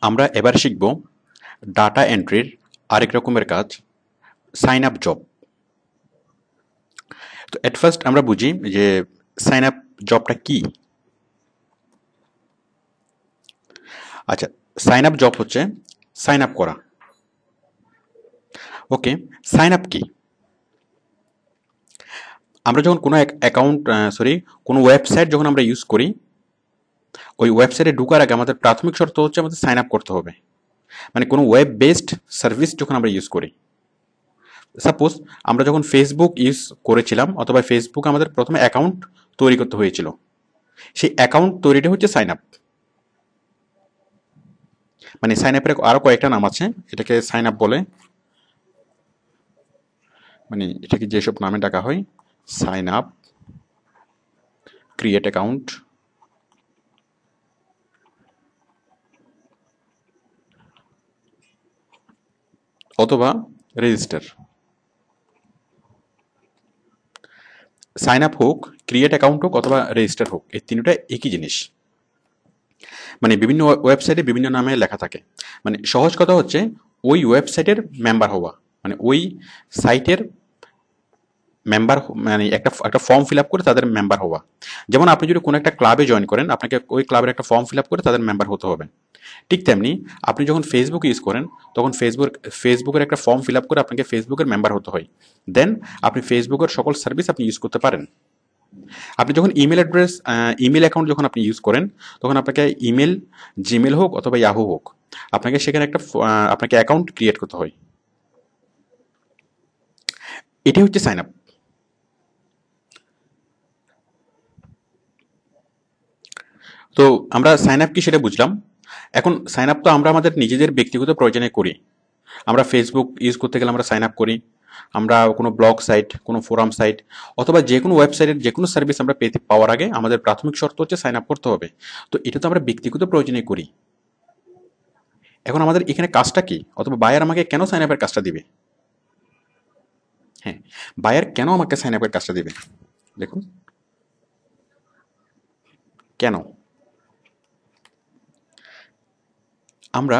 আমরা এবার শিখব ডাটা এন্ট্রির আরেক রকমের কাজ, সাইন আপ জব। তো এট ফার্স্ট আমরা বুঝি যে সাইন আপ জবটা কি। আচ্ছা, সাইন আপ জব হচ্ছে সাইন আপ করা। ওকে, সাইন আপ কি? আমরা যখন কোনো কোনো ওয়েবসাইট যখন আমরা ইউজ করি, ওই ওয়েবসাইটে ঢোকার আগে আমাদের প্রাথমিক শর্ত হচ্ছে আমাদের সাইন আপ করতে হবে। মানে কোনো ওয়েব বেসড সার্ভিস যখন আমরা ইউজ করি, সাপোজ আমরা যখন ফেসবুক ইউজ করেছিলাম অথবা ফেসবুক আমাদের প্রথমে অ্যাকাউন্ট তৈরি করতে হয়েছিল, সেই অ্যাকাউন্ট তৈরিটা হচ্ছে সাইন আপ। মানে সাইন আপের আরো কয়েকটা নাম আছে, এটাকে সাইন আপ বলে। মানে এটাকে যেসব নামে ডাকা হয়, সাইন আপ, ক্রিয়েট অ্যাকাউন্ট, অথবা রেজিস্টার। সাইন আপ হোক, ক্রিয়েট অ্যাকাউন্ট হোক অথবা রেজিস্টার হোক, এই তিনটা একই জিনিস। মানে বিভিন্ন ওয়েবসাইটে বিভিন্ন নামে লেখা থাকে। মানে সহজ কথা হচ্ছে ওই ওয়েবসাইটের মেম্বার হওয়া, মানে ওই সাইটের মেম্বার, মানে একটা ফর্ম ফিল আপ করে তাদের মেম্বার হওয়া। যেমন আপনি যদি কোনো একটা ক্লাবে জয়েন করেন, আপনাকে ওই ক্লাবের একটা ফর্ম ফিল আপ করে তাদের মেম্বার হতে হবে। ঠিক তেমনি আপনি যখন ফেসবুক ইউজ করেন, তখন ফেসবুকের একটা ফর্ম ফিল আপ করে আপনাকে ফেসবুকের মেম্বার হতে হয়। দেন আপনি ফেসবুকের সকল সার্ভিস আপনি ইউজ করতে পারেন। আপনি যখন ইমেল অ্যাকাউন্ট যখন আপনি ইউজ করেন, তখন আপনাকে জিমেল হোক অথবা ইয়াহু হোক, আপনাকে সেখানে আপনাকে অ্যাকাউন্ট ক্রিয়েট করতে হয়। এটি হচ্ছে সাইন আপ। তো আমরা সাইন আপ কি সেটা বুঝলাম। এখন সাইন আপ তো আমরা আমাদের নিজেদের ব্যক্তিগত প্রয়োজনে করি। আমরা ফেসবুক ইউজ করতে গেলে আমরা সাইন আপ করি। আমরা কোনো ব্লগ সাইট, কোনো ফোরাম সাইট অথবা যে কোনো ওয়েবসাইটের যে কোনো সার্ভিস আমরা পাওয়ার আগে আমাদের প্রাথমিক শর্ত হচ্ছে সাইন আপ করতে হবে। তো এটা তো আমরা ব্যক্তিগত প্রয়োজনে করি। এখন আমাদের এখানে কাজটা কি, অথবা বায়ার আমাকে কেন সাইন আপের কাজটা দিবে? হ্যাঁ, বায়ার কেন আমাকে সাইন আপের কাজটা দিবে? দেখুন কেন। আমরা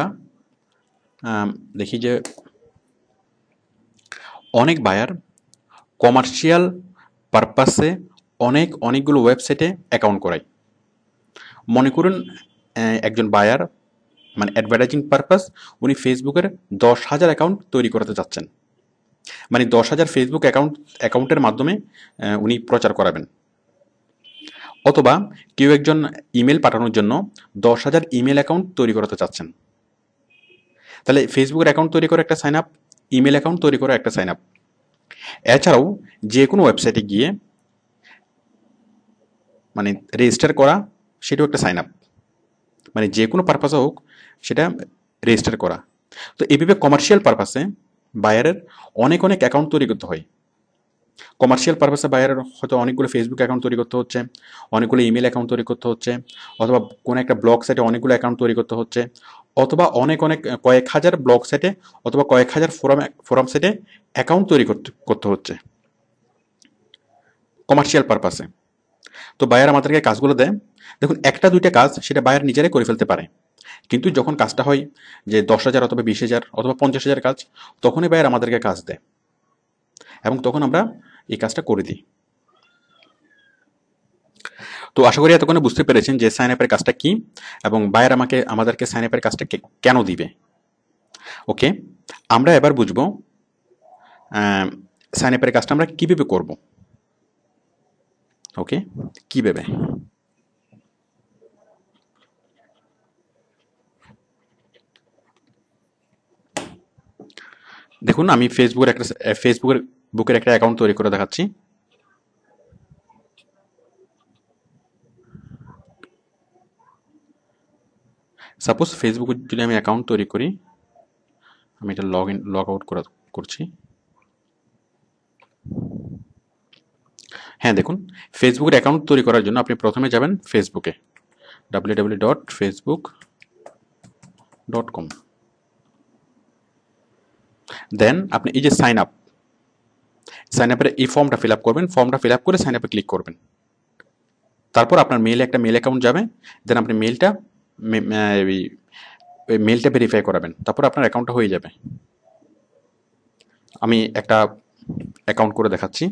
দেখি যে অনেক বায়ার কমার্শিয়াল পারপাসে অনেকগুলো ওয়েবসাইটে অ্যাকাউন্ট করায়। মনে করুন একজন বায়ার, মানে অ্যাডভার্টাইজিং পারপাস, উনি ফেসবুকের 10,000 অ্যাকাউন্ট তৈরি করতে চাচ্ছেন। মানে 10,000 ফেসবুক অ্যাকাউন্টের মাধ্যমে উনি প্রচার করাবেন। অথবা কেউ একজন ইমেল পাঠানোর জন্য 10,000 ইমেল অ্যাকাউন্ট তৈরি করতে চাচ্ছেন। তাহলে ফেসবুকের অ্যাকাউন্ট তৈরি করে একটা সাইন আপ, ইমেল অ্যাকাউন্ট তৈরি করে একটা সাইন আপ। এছাড়াও যে কোনো ওয়েবসাইটে গিয়ে মানে রেজিস্টার করা, সেটাও একটা সাইন আপ। মানে যে কোনো পারপাসে হোক সেটা রেজিস্টার করা। তো এইভাবে কমার্শিয়াল পারপাসে বায়ারের অনেক অ্যাকাউন্ট তৈরি করতে হয়। কমার্শিয়াল পারপাসে বায়ারের হয়তো অনেকগুলো ফেসবুক অ্যাকাউন্ট তৈরি করতে হচ্ছে, অনেকগুলো ইমেল অ্যাকাউন্ট তৈরি করতে হচ্ছে, অথবা কোনো একটা ব্লগ সাইটে অনেকগুলো অ্যাকাউন্ট তৈরি করতে হচ্ছে, অথবা কয়েক হাজার ব্লগ সাইটে অথবা কয়েক হাজার ফোরাম সাইটে অ্যাকাউন্ট তৈরি করতে হচ্ছে কমার্শিয়াল পারপাসে। তো বায়ার আমাদেরকে কাজগুলো দেয়। দেখুন, একটা দুইটা কাজ সেটা বায়ার নিজেরাই করে ফেলতে পারে, কিন্তু যখন কাজটা হয় যে 10,000 অথবা 20,000 অথবা 50,000 কাজ, তখনই বায়ার আমাদেরকে কাজ দেয় এবং তখন আমরা এই কাজটা করে দিই। তো আশা করি এতক্ষণে বুঝতে পেরেছেন যে সাইন আপের কাজটা কি এবং বায়ার আমাদেরকে সাইন আপের কাজটা কেন দিবে। ওকে, আমরা এবার বুঝবো সাইন আপের কাজটা আমরা কিভাবে করব। ওকে, কিভাবে। দেখুন, আমি ফেসবুকের একটা অ্যাকাউন্ট তৈরি করে দেখাচ্ছি। সাপোজ ফেসবুকে যদি আমি অ্যাকাউন্ট তৈরি করি, আমি এটা লগ আউট করছি। হ্যাঁ, দেখুন, ফেসবুকের অ্যাকাউন্ট তৈরি করার জন্য আপনি প্রথমে যাবেন ফেসবুকে, www.facebook.com। দেন আপনি এই যে সাইন আপের এই ফর্মটা ফিল আপ করবেন। ফর্মটা ফিল আপ করে সাইন আপে ক্লিক করবেন। তারপর আপনার একটা মেল অ্যাকাউন্ট যাবে। দেন আপনি মেলটা ওই মেলটা ভেরিফাই করাবেন, তারপর আপনার অ্যাকাউন্টটা হয়ে যাবে। আমি একটা অ্যাকাউন্ট করে দেখাচ্ছি।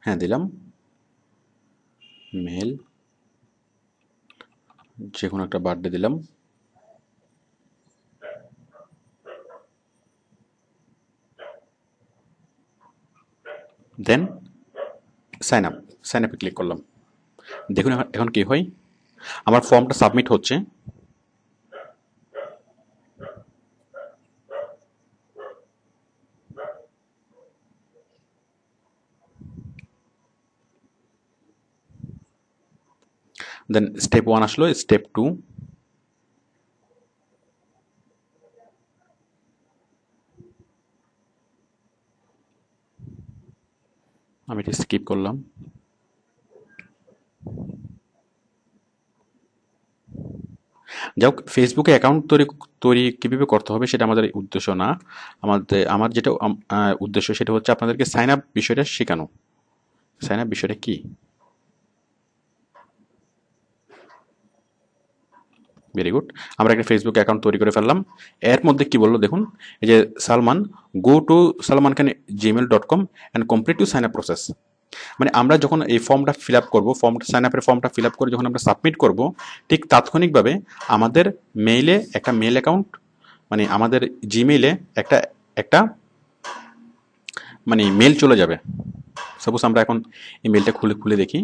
হ্যাঁ, দিলাম মেল, যে কোনো একটা বার্থডে দিলাম। দেন সাইন আপে ক্লিক করলাম। দেখুন এখন এখন কি হয়, আমার ফর্মটা সাবমিট হচ্ছে। দেন স্টেপ 1 আসলো, স্টেপ 2, আমি এটা স্কিপ করলাম। যাই হোক, ফেসবুকে অ্যাকাউন্ট তৈরি কীভাবে করতে হবে সেটা আমাদের উদ্দেশ্য না। আমার যেটা উদ্দেশ্য সেটা হচ্ছে আপনাদেরকে সাইন আপ বিষয়টা শেখানো। সাইন আপ বিষয়টা কি? Very good. আমরা একটা ফেসবুক অ্যাকাউন্ট তৈরি করে ফেললাম। এর মধ্যে কি বললো দেখুন, এই যে Salman, go to salmankan@gmail.com and complete to sign up process. মানে আমরা যখন এই ফর্মটা ফিল আপ করবো, সাইন আপের ফর্মটা ফিল আপ করে যখন আমরা সাবমিট করব, ঠিক তাৎক্ষণিকভাবে আমাদের মেইলে একটা মেল অ্যাকাউন্ট, মানে আমাদের জিমেইলে একটা একটা মানে মেল চলে যাবে। সাপোজ আমরা এখন এই মেলটা খুলে খুলে দেখি।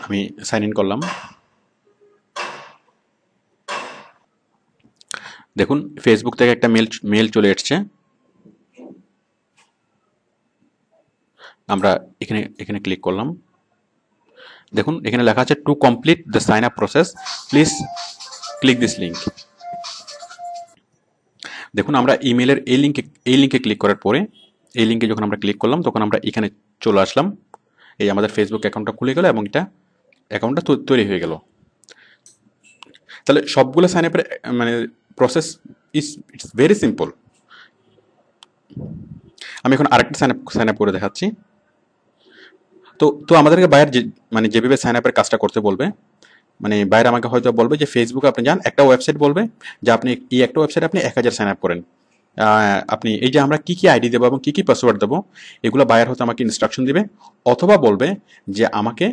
আমি সাইন ইন করলাম। দেখুন ফেসবুক থেকে একটা মেল চলে এসছে। আমরা এখানে এখানে ক্লিক করলাম। দেখুন এখানে লেখা আছে to complete the sign up process please click this link. দেখুন আমরা ইমেলের এই লিঙ্কে ক্লিক করার পরে, এই লিঙ্কে যখন আমরা ক্লিক করলাম তখন আমরা এখানে চলে আসলাম। এই আমাদের ফেসবুক অ্যাকাউন্টটা খুলে গেল এবং এটা অ্যাকাউন্টটা তৈরি হয়ে গেল। তাহলে সবগুলো সাইন আপের মানে প্রসেস ইটস ভেরি সিম্পল। আমি এখন আরেকটা সাইন আপ করে দেখাচ্ছি। তো আমাদেরকে বায়ার মানে যেভাবে সাইন আপের কাজটা করতে বলবে, মানে বায়ার আমাকে হয়তো বলবে যে ফেসবুকে আপনি যান, একটা ওয়েবসাইট বলবে যে আপনি এই একটা ওয়েবসাইট আপনি 1000 সাইন আপ করেন। আপনি এই যে আমরা কি কি আইডি দেবো এবং কি কি পাসওয়ার্ড দেবো এগুলো বায়ার হয়তো আমাকে ইনস্ট্রাকশন দিবে, অথবা বলবে যে আমাকে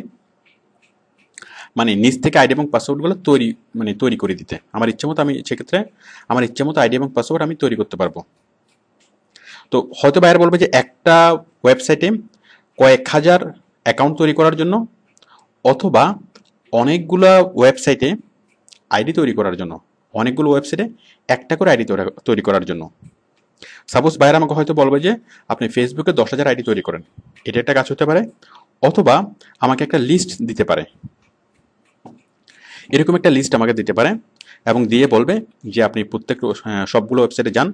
মানে নিজ থেকে আইডি এবং পাসওয়ার্ডগুলো তৈরি করে দিতে। আমার ইচ্ছে মতো আমি সেক্ষেত্রে আমার ইচ্ছে মতো আইডি এবং পাসওয়ার্ড আমি তৈরি করতে পারবো। তো হয়তো বায়ার বলবে যে একটা ওয়েবসাইটে কয়েক হাজার অ্যাকাউন্ট তৈরি করার জন্য, অথবা অনেকগুলা ওয়েবসাইটে আইডি তৈরি করার জন্য, অনেকগুলো ওয়েবসাইটে একটা করে আইডি তৈরি করার জন্য। সাপোজ বায়ার আমাকে হয়তো বলবে যে আপনি ফেসবুকে 10,000 আইডি তৈরি করেন, এটা একটা কাজ হতে পারে। অথবা আমাকে একটা লিস্ট দিতে পারে, এরকম একটা লিস্ট আমাকে দিতে পারে এবং দিয়ে বলবে যে আপনি প্রত্যেক সবগুলো ওয়েবসাইটে যান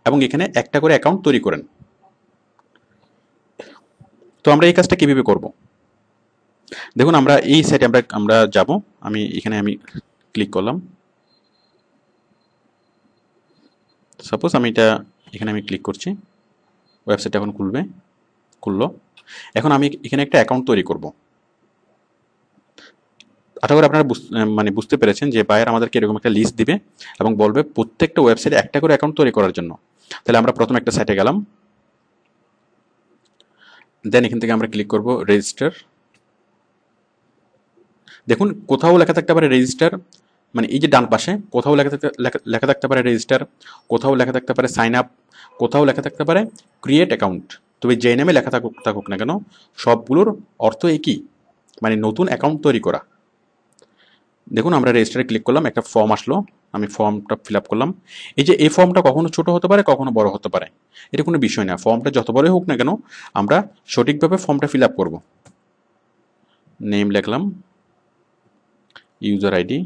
এবং এখানে একটা করে অ্যাকাউন্ট তৈরি করেন। তো আমরা এই কাজটা কিভাবে করব? দেখুন আমরা এই সাইটে আমরা যাব। আমি ক্লিক করলাম। সাপোজ এখানে আমি ক্লিক করছি, ওয়েবসাইটটা এখন খুললো। এখন আমি এখানে একটা অ্যাকাউন্ট তৈরি করব। আশা করি আপনারা মানে বুঝতে পেরেছেন যে বায়ার আমাদেরকে এরকম একটা লিস্ট দিবে এবং বলবে প্রত্যেকটা ওয়েবসাইটে একটা করে অ্যাকাউন্ট তৈরি করার জন্য। তাহলে আমরা প্রথমে একটা সাইটে গেলাম, দেন এখান থেকে আমরা ক্লিক করব রেজিস্টার। দেখুন কোথাও লেখা থাকতে পারে রেজিস্টার, মানে এই যে ডান পাশে কোথাও লেখা থাকতে পারে রেজিস্টার, কোথাও লেখা থাকতে পারে সাইন আপ, কোথাও লেখা থাকতে পারে ক্রিয়েট অ্যাকাউন্ট। তবে যে নামে লেখা থাকুক না কেন সবগুলোর অর্থ একই, মানে নতুন অ্যাকাউন্ট তৈরি করা। দেখুন আমরা রেজিস্টারে ক্লিক করলাম, একটা ফর্ম আসলো, আমি ফর্মটা ফিল আপ করলাম। এই যে এই ফর্মটা কখনো ছোট হতে পারে কখনো বড় হতে পারে, এটা কোনো বিষয় না। ফর্মটা যত বড়ই হোক না কেন আমরা সঠিকভাবে ফর্মটা ফিল আপ করবো। নেম লিখলাম, user ID,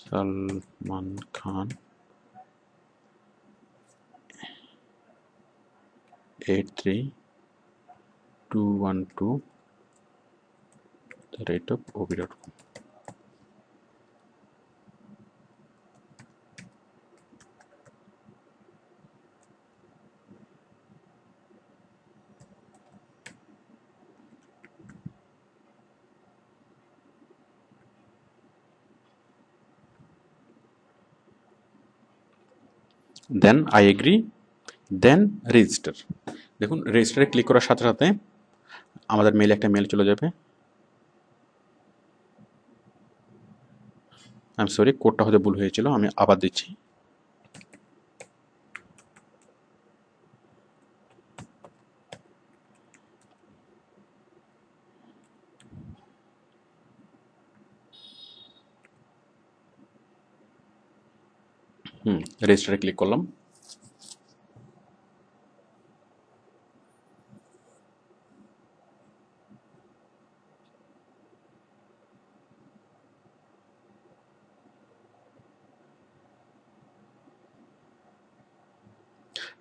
Salman Khan 83212@ob.com। Then I agree, then register. দেখুন রেজিস্টারে ক্লিক করার সাথে সাথে আমাদের মেইলে একটা মেল চলে যাবে। আই এম সরি, কোডটা হয়তো ভুল হয়েছিল, আমি আবার দিচ্ছি। রেজিস্টারে ক্লিক করলাম।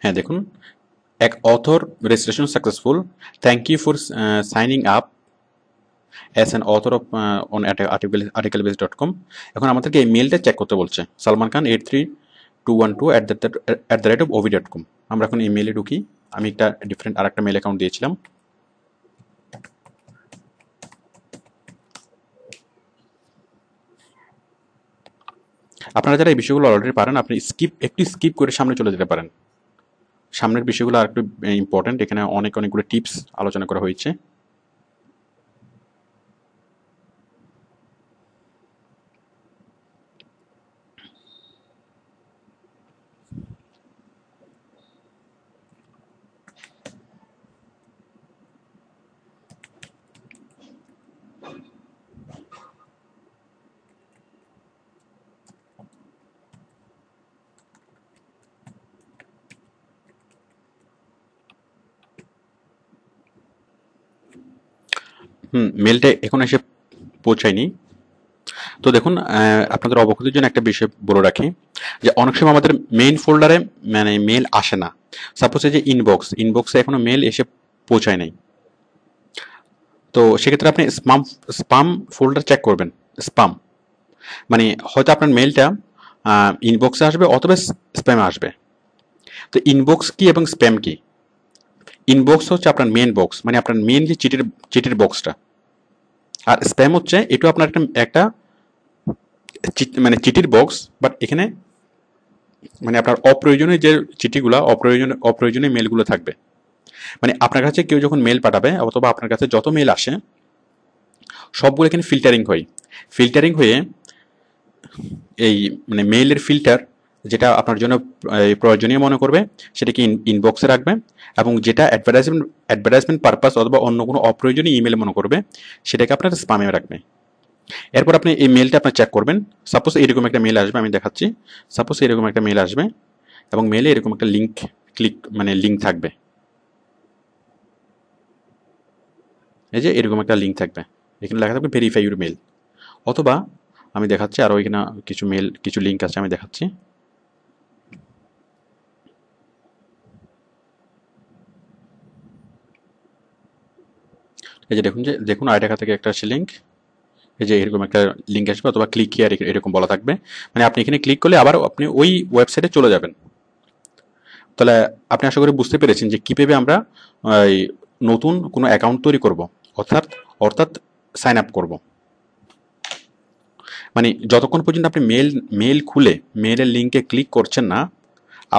হ্যাঁ দেখুন, এক author registration successful, thank you for signing up as an author of on articlebase.com। এখন আমাদেরকে এই মেলটা চেক করতে বলছে, সালমান খান 83212@ob.com। আমরা এখন এই মেলে ঢুকি। আমি একটা ডিফারেন্ট আর একটা মেল অ্যাকাউন্ট দিয়েছিলাম। আপনারা যারা এই বিষয়গুলো অলরেডি পারেন আপনি একটু স্কিপ করে সামনে চলে যেতে পারেন। সামনের বিষয়গুলো আর একটু ইম্পর্টেন্ট, এখানে অনেকগুলো টিপস আলোচনা করা হয়েছে। মেলটা এখন এসে পৌঁছায়নি। তো দেখুন আপনাদের অবগতির জন্য একটা বিষয় বলে রাখি যে অনেক সময় আমাদের মেইন ফোল্ডারে মানে মেল আসে না। সাপোজ এই যে ইনবক্সে এখনো মেল এসে পৌঁছায় নাই। তো সেক্ষেত্রে আপনি স্পাম ফোল্ডার চেক করবেন। স্পাম মানে হয়তো আপনার মেলটা ইনবক্সে আসবে অথবা স্প্যামে আসবে। তো ইনবক্স কি এবং স্প্যাম কি? ইনবক্স হচ্ছে আপনার মেন বক্স, মানে আপনার মেন যে চিঠির বক্সটা, আর স্প্যাম হচ্ছে এটাও আপনার একটা মানে চিঠির বক্স, বাট এখানে মানে আপনার অপ্রয়োজনীয় যে চিঠিগুলো অপ্রয়োজনীয় মেলগুলো থাকবে। মানে আপনার কাছে কেউ যখন মেল পাঠাবে অথবা আপনার কাছে যত মেল আসে সবগুলো এখানে ফিল্টারিং হয়ে এই মানে মেইলের ফিল্টার যেটা আপনার জন্য প্রয়োজনীয় মনে করবে সেটাকে ইনবক্সে রাখবে, এবং যেটা অ্যাডভার্টাইজমেন্ট পারপাস অথবা অন্য কোনো অপ্রয়োজনীয় ইমেল মনে করবে সেটাকে আপনার স্প্যামে রাখবে। এরপর আপনি এই মেলটা আপনার চেক করবেন। সাপোজ এরকম একটা মেল আসবে, আমি দেখাচ্ছি। সাপোজ এরকম একটা মেল আসবে এবং মেলে এরকম একটা লিঙ্ক থাকবে। এই যে এরকম একটা লিঙ্ক থাকবে, এখানে লেখা থাকবে ভেরিফাই ইউর মেল। অথবা আমি দেখাচ্ছি আরও এখানে কিছু লিঙ্ক আছে, আমি দেখাচ্ছি। এই যে দেখুন আইডাকা থেকে একটা আছে লিঙ্ক। এই যে এরকম একটা লিঙ্ক আসবে অথবা ক্লিক হিয়ার এরকম বলা থাকবে, মানে আপনি এখানে ক্লিক করলে আবার আপনি ওই ওয়েবসাইটে চলে যাবেন। তাহলে আপনি আশা করি বুঝতে পেরেছেন যে কীভাবে আমরা এই নতুন কোনো অ্যাকাউন্ট তৈরি করব, অর্থাৎ অর্থাৎ সাইন আপ করব। মানে যতক্ষণ পর্যন্ত আপনি মেল খুলে মেলের লিঙ্কে ক্লিক করছেন না,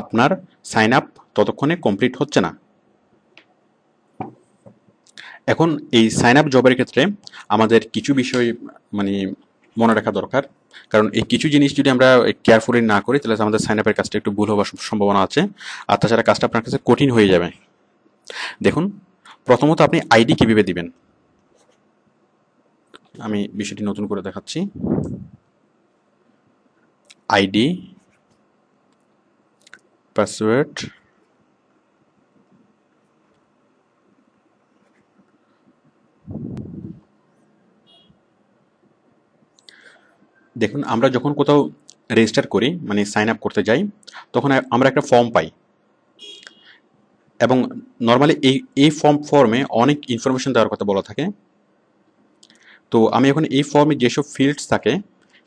আপনার সাইন আপ ততক্ষণে কমপ্লিট হচ্ছে না। এখন এই সাইন আপ জবের ক্ষেত্রে আমাদের কিছু বিষয় মানে মনে রাখা দরকার, কারণ এই কিছু জিনিস যদি আমরা কেয়ারফুলি না করি তাহলে আমাদের সাইন আপের কাজটা একটু ভুল হওয়ার সম্ভাবনা আছে, আর তাছাড়া কাজটা আপনার কাছে কঠিন হয়ে যাবে। দেখুন, প্রথমত আপনি আইডি কীভাবে দিবেন, আমি বিষয়টি নতুন করে দেখাচ্ছি। আইডি, পাসওয়ার্ড, দেখুন আমরা যখন কোথাও রেজিস্টার করি মানে সাইন আপ করতে যাই, তখন আমরা একটা ফর্ম পাই, এবং নর্মালি এই ফর্মে অনেক ইনফরমেশন দেওয়ার কথা বলা থাকে। তো আমি এখন এই ফর্মে যেসব ফিল্ডস থাকে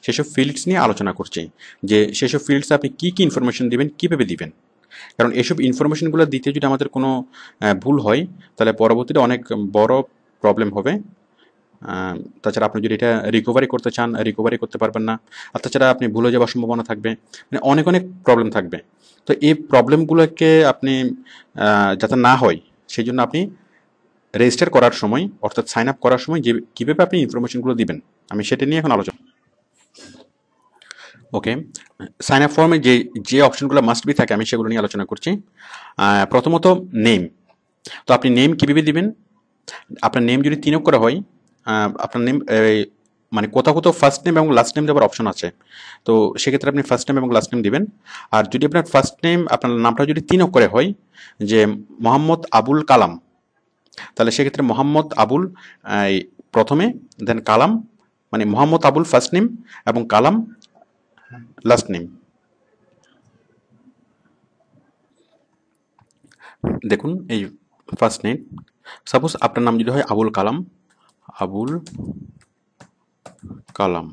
সেসব ফিল্ডস নিয়ে আলোচনা করছি, যে সেসব ফিল্ডসে আপনি কী কী ইনফরমেশন দিবেন, কীভাবে দিবেন। কারণ এসব ইনফরমেশনগুলো দিতে যদি আমাদের কোনো ভুল হয় তাহলে পরবর্তীতে অনেক বড় প্রবলেম হবে। তাছাড়া আপনি যদি এটা রিকভারি করতে চান, রিকভারি করতে পারবেন না, আর তাছাড়া আপনি ভুলে যাওয়ার সম্ভাবনা থাকবে, মানে অনেক অনেক প্রবলেম থাকবে। তো এই প্রবলেমগুলোকে আপনি যাতে না হয় সেই জন্য আপনি রেজিস্টার করার সময় অর্থাৎ সাইন আপ করার সময় যে কীভাবে আপনি ইনফরমেশনগুলো দিবেন, আমি সেটা নিয়ে এখন আলোচনা। ওকে, সাইন আপ ফর্মে যে অপশনগুলো মাস্ট বি থাকে আমি সেগুলো নিয়ে আলোচনা করছি। প্রথমত নেম। তো আপনি নেম কীভাবে দিবেন, আপনার নেম যদি 3 অক্ষরে হয়, আপনার নেম মানে কোথাও কোথাও ফার্স্ট নেম এবং লাস্ট নেম দেওয়ার অপশন আছে, তো সেক্ষেত্রে আপনি ফার্স্ট নেম এবং লাস্ট নেম দিবেন। আর যদি আপনার ফার্স্ট নেম আপনার নামটা যদি 3 অক্ষরে হয়, যে মোহাম্মদ আবুল কালাম, তাহলে সেক্ষেত্রে মোহাম্মদ আবুল প্রথমে, দেন কালাম, মানে মোহাম্মদ আবুল ফার্স্ট নেম এবং কালাম লাস্ট নেম। দেখুন এই ফার্স্ট নেম, সাপোজ আপনার নাম যদি হয় আবুল কালাম, আবুল কালাম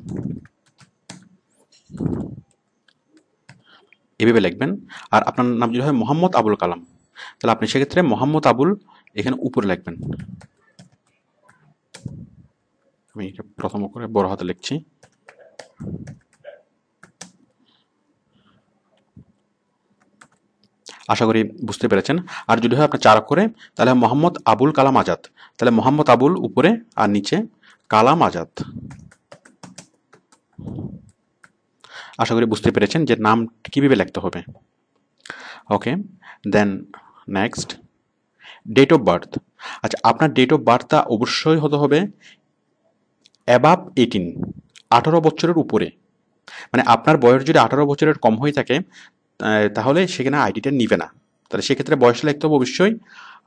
এভাবে লিখবেন। আর আপনার নাম যদি হয় মোহাম্মদ আবুল কালাম, তাহলে আপনি সেক্ষেত্রে মোহাম্মদ আবুল এখানে উপরে লিখবেন। আমি এটা প্রথম করে বড় হাতে লিখছি। আশা করি বুঝতে পেরেছেন। আর যদি হয় আপনার 4 অক্ষরে, তাহলে মোহাম্মদ আবুল কালাম আজাদ, তাহলে মোহাম্মদ আবুল উপরে আর নিচে কালাম আজাদ। আশা করি বুঝতে পেরেছেন যে নাম কীভাবে লিখতে হবে। Okay, then next date of birth. আচ্ছা, আপনার ডেট অফ বার্থটা অবশ্যই হতে হবে অ্যাবাভ 18, 18 বছরের উপরে। মানে আপনার বয়স যদি 18 বছরের কম হয়ে থাকে তাহলে সেখানে আইডিটা নিবে না, তাহলে সেক্ষেত্রে বয়স লিখতে হবে অবশ্যই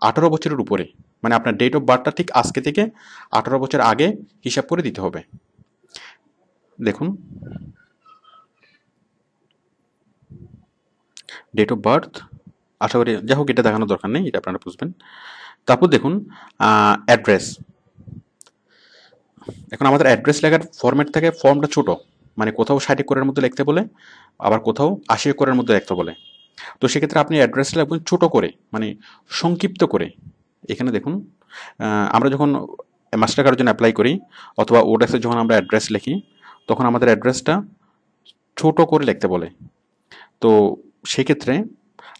18 বছরের উপরে। মানে আপনার ডেট অফ বার্থটা ঠিক আজকে থেকে 18 বছর আগে হিসাব করে দিতে হবে। দেখুন ডেট অফ বার্থ, আশা করি যাই হোক এটা দেখানোর দরকার নেই, এটা আপনারা বুঝবেন। তারপর দেখুন অ্যাড্রেস। এখন আমাদের অ্যাড্রেস লেখার ফরম্যাট থাকে, ফর্মটা ছোট, মানে কোথাও 60 অক্ষরের মধ্যে লিখতে বলে, আবার কোথাও 80 অক্ষরের মধ্যে লিখতে বলে। তো সেক্ষেত্রে আপনি অ্যাড্রেসটা লিখবেন ছোট করে, মানে সংক্ষিপ্ত করে। এখানে দেখুন আমরা যখন মাস্টার কার্ডের জন্য অ্যাপ্লাই করি অথবা ওডেক্সে যখন আমরা অ্যাড্রেস লিখি, তখন আমাদের অ্যাড্রেসটা ছোট করে লিখতে বলে। তো সেক্ষেত্রে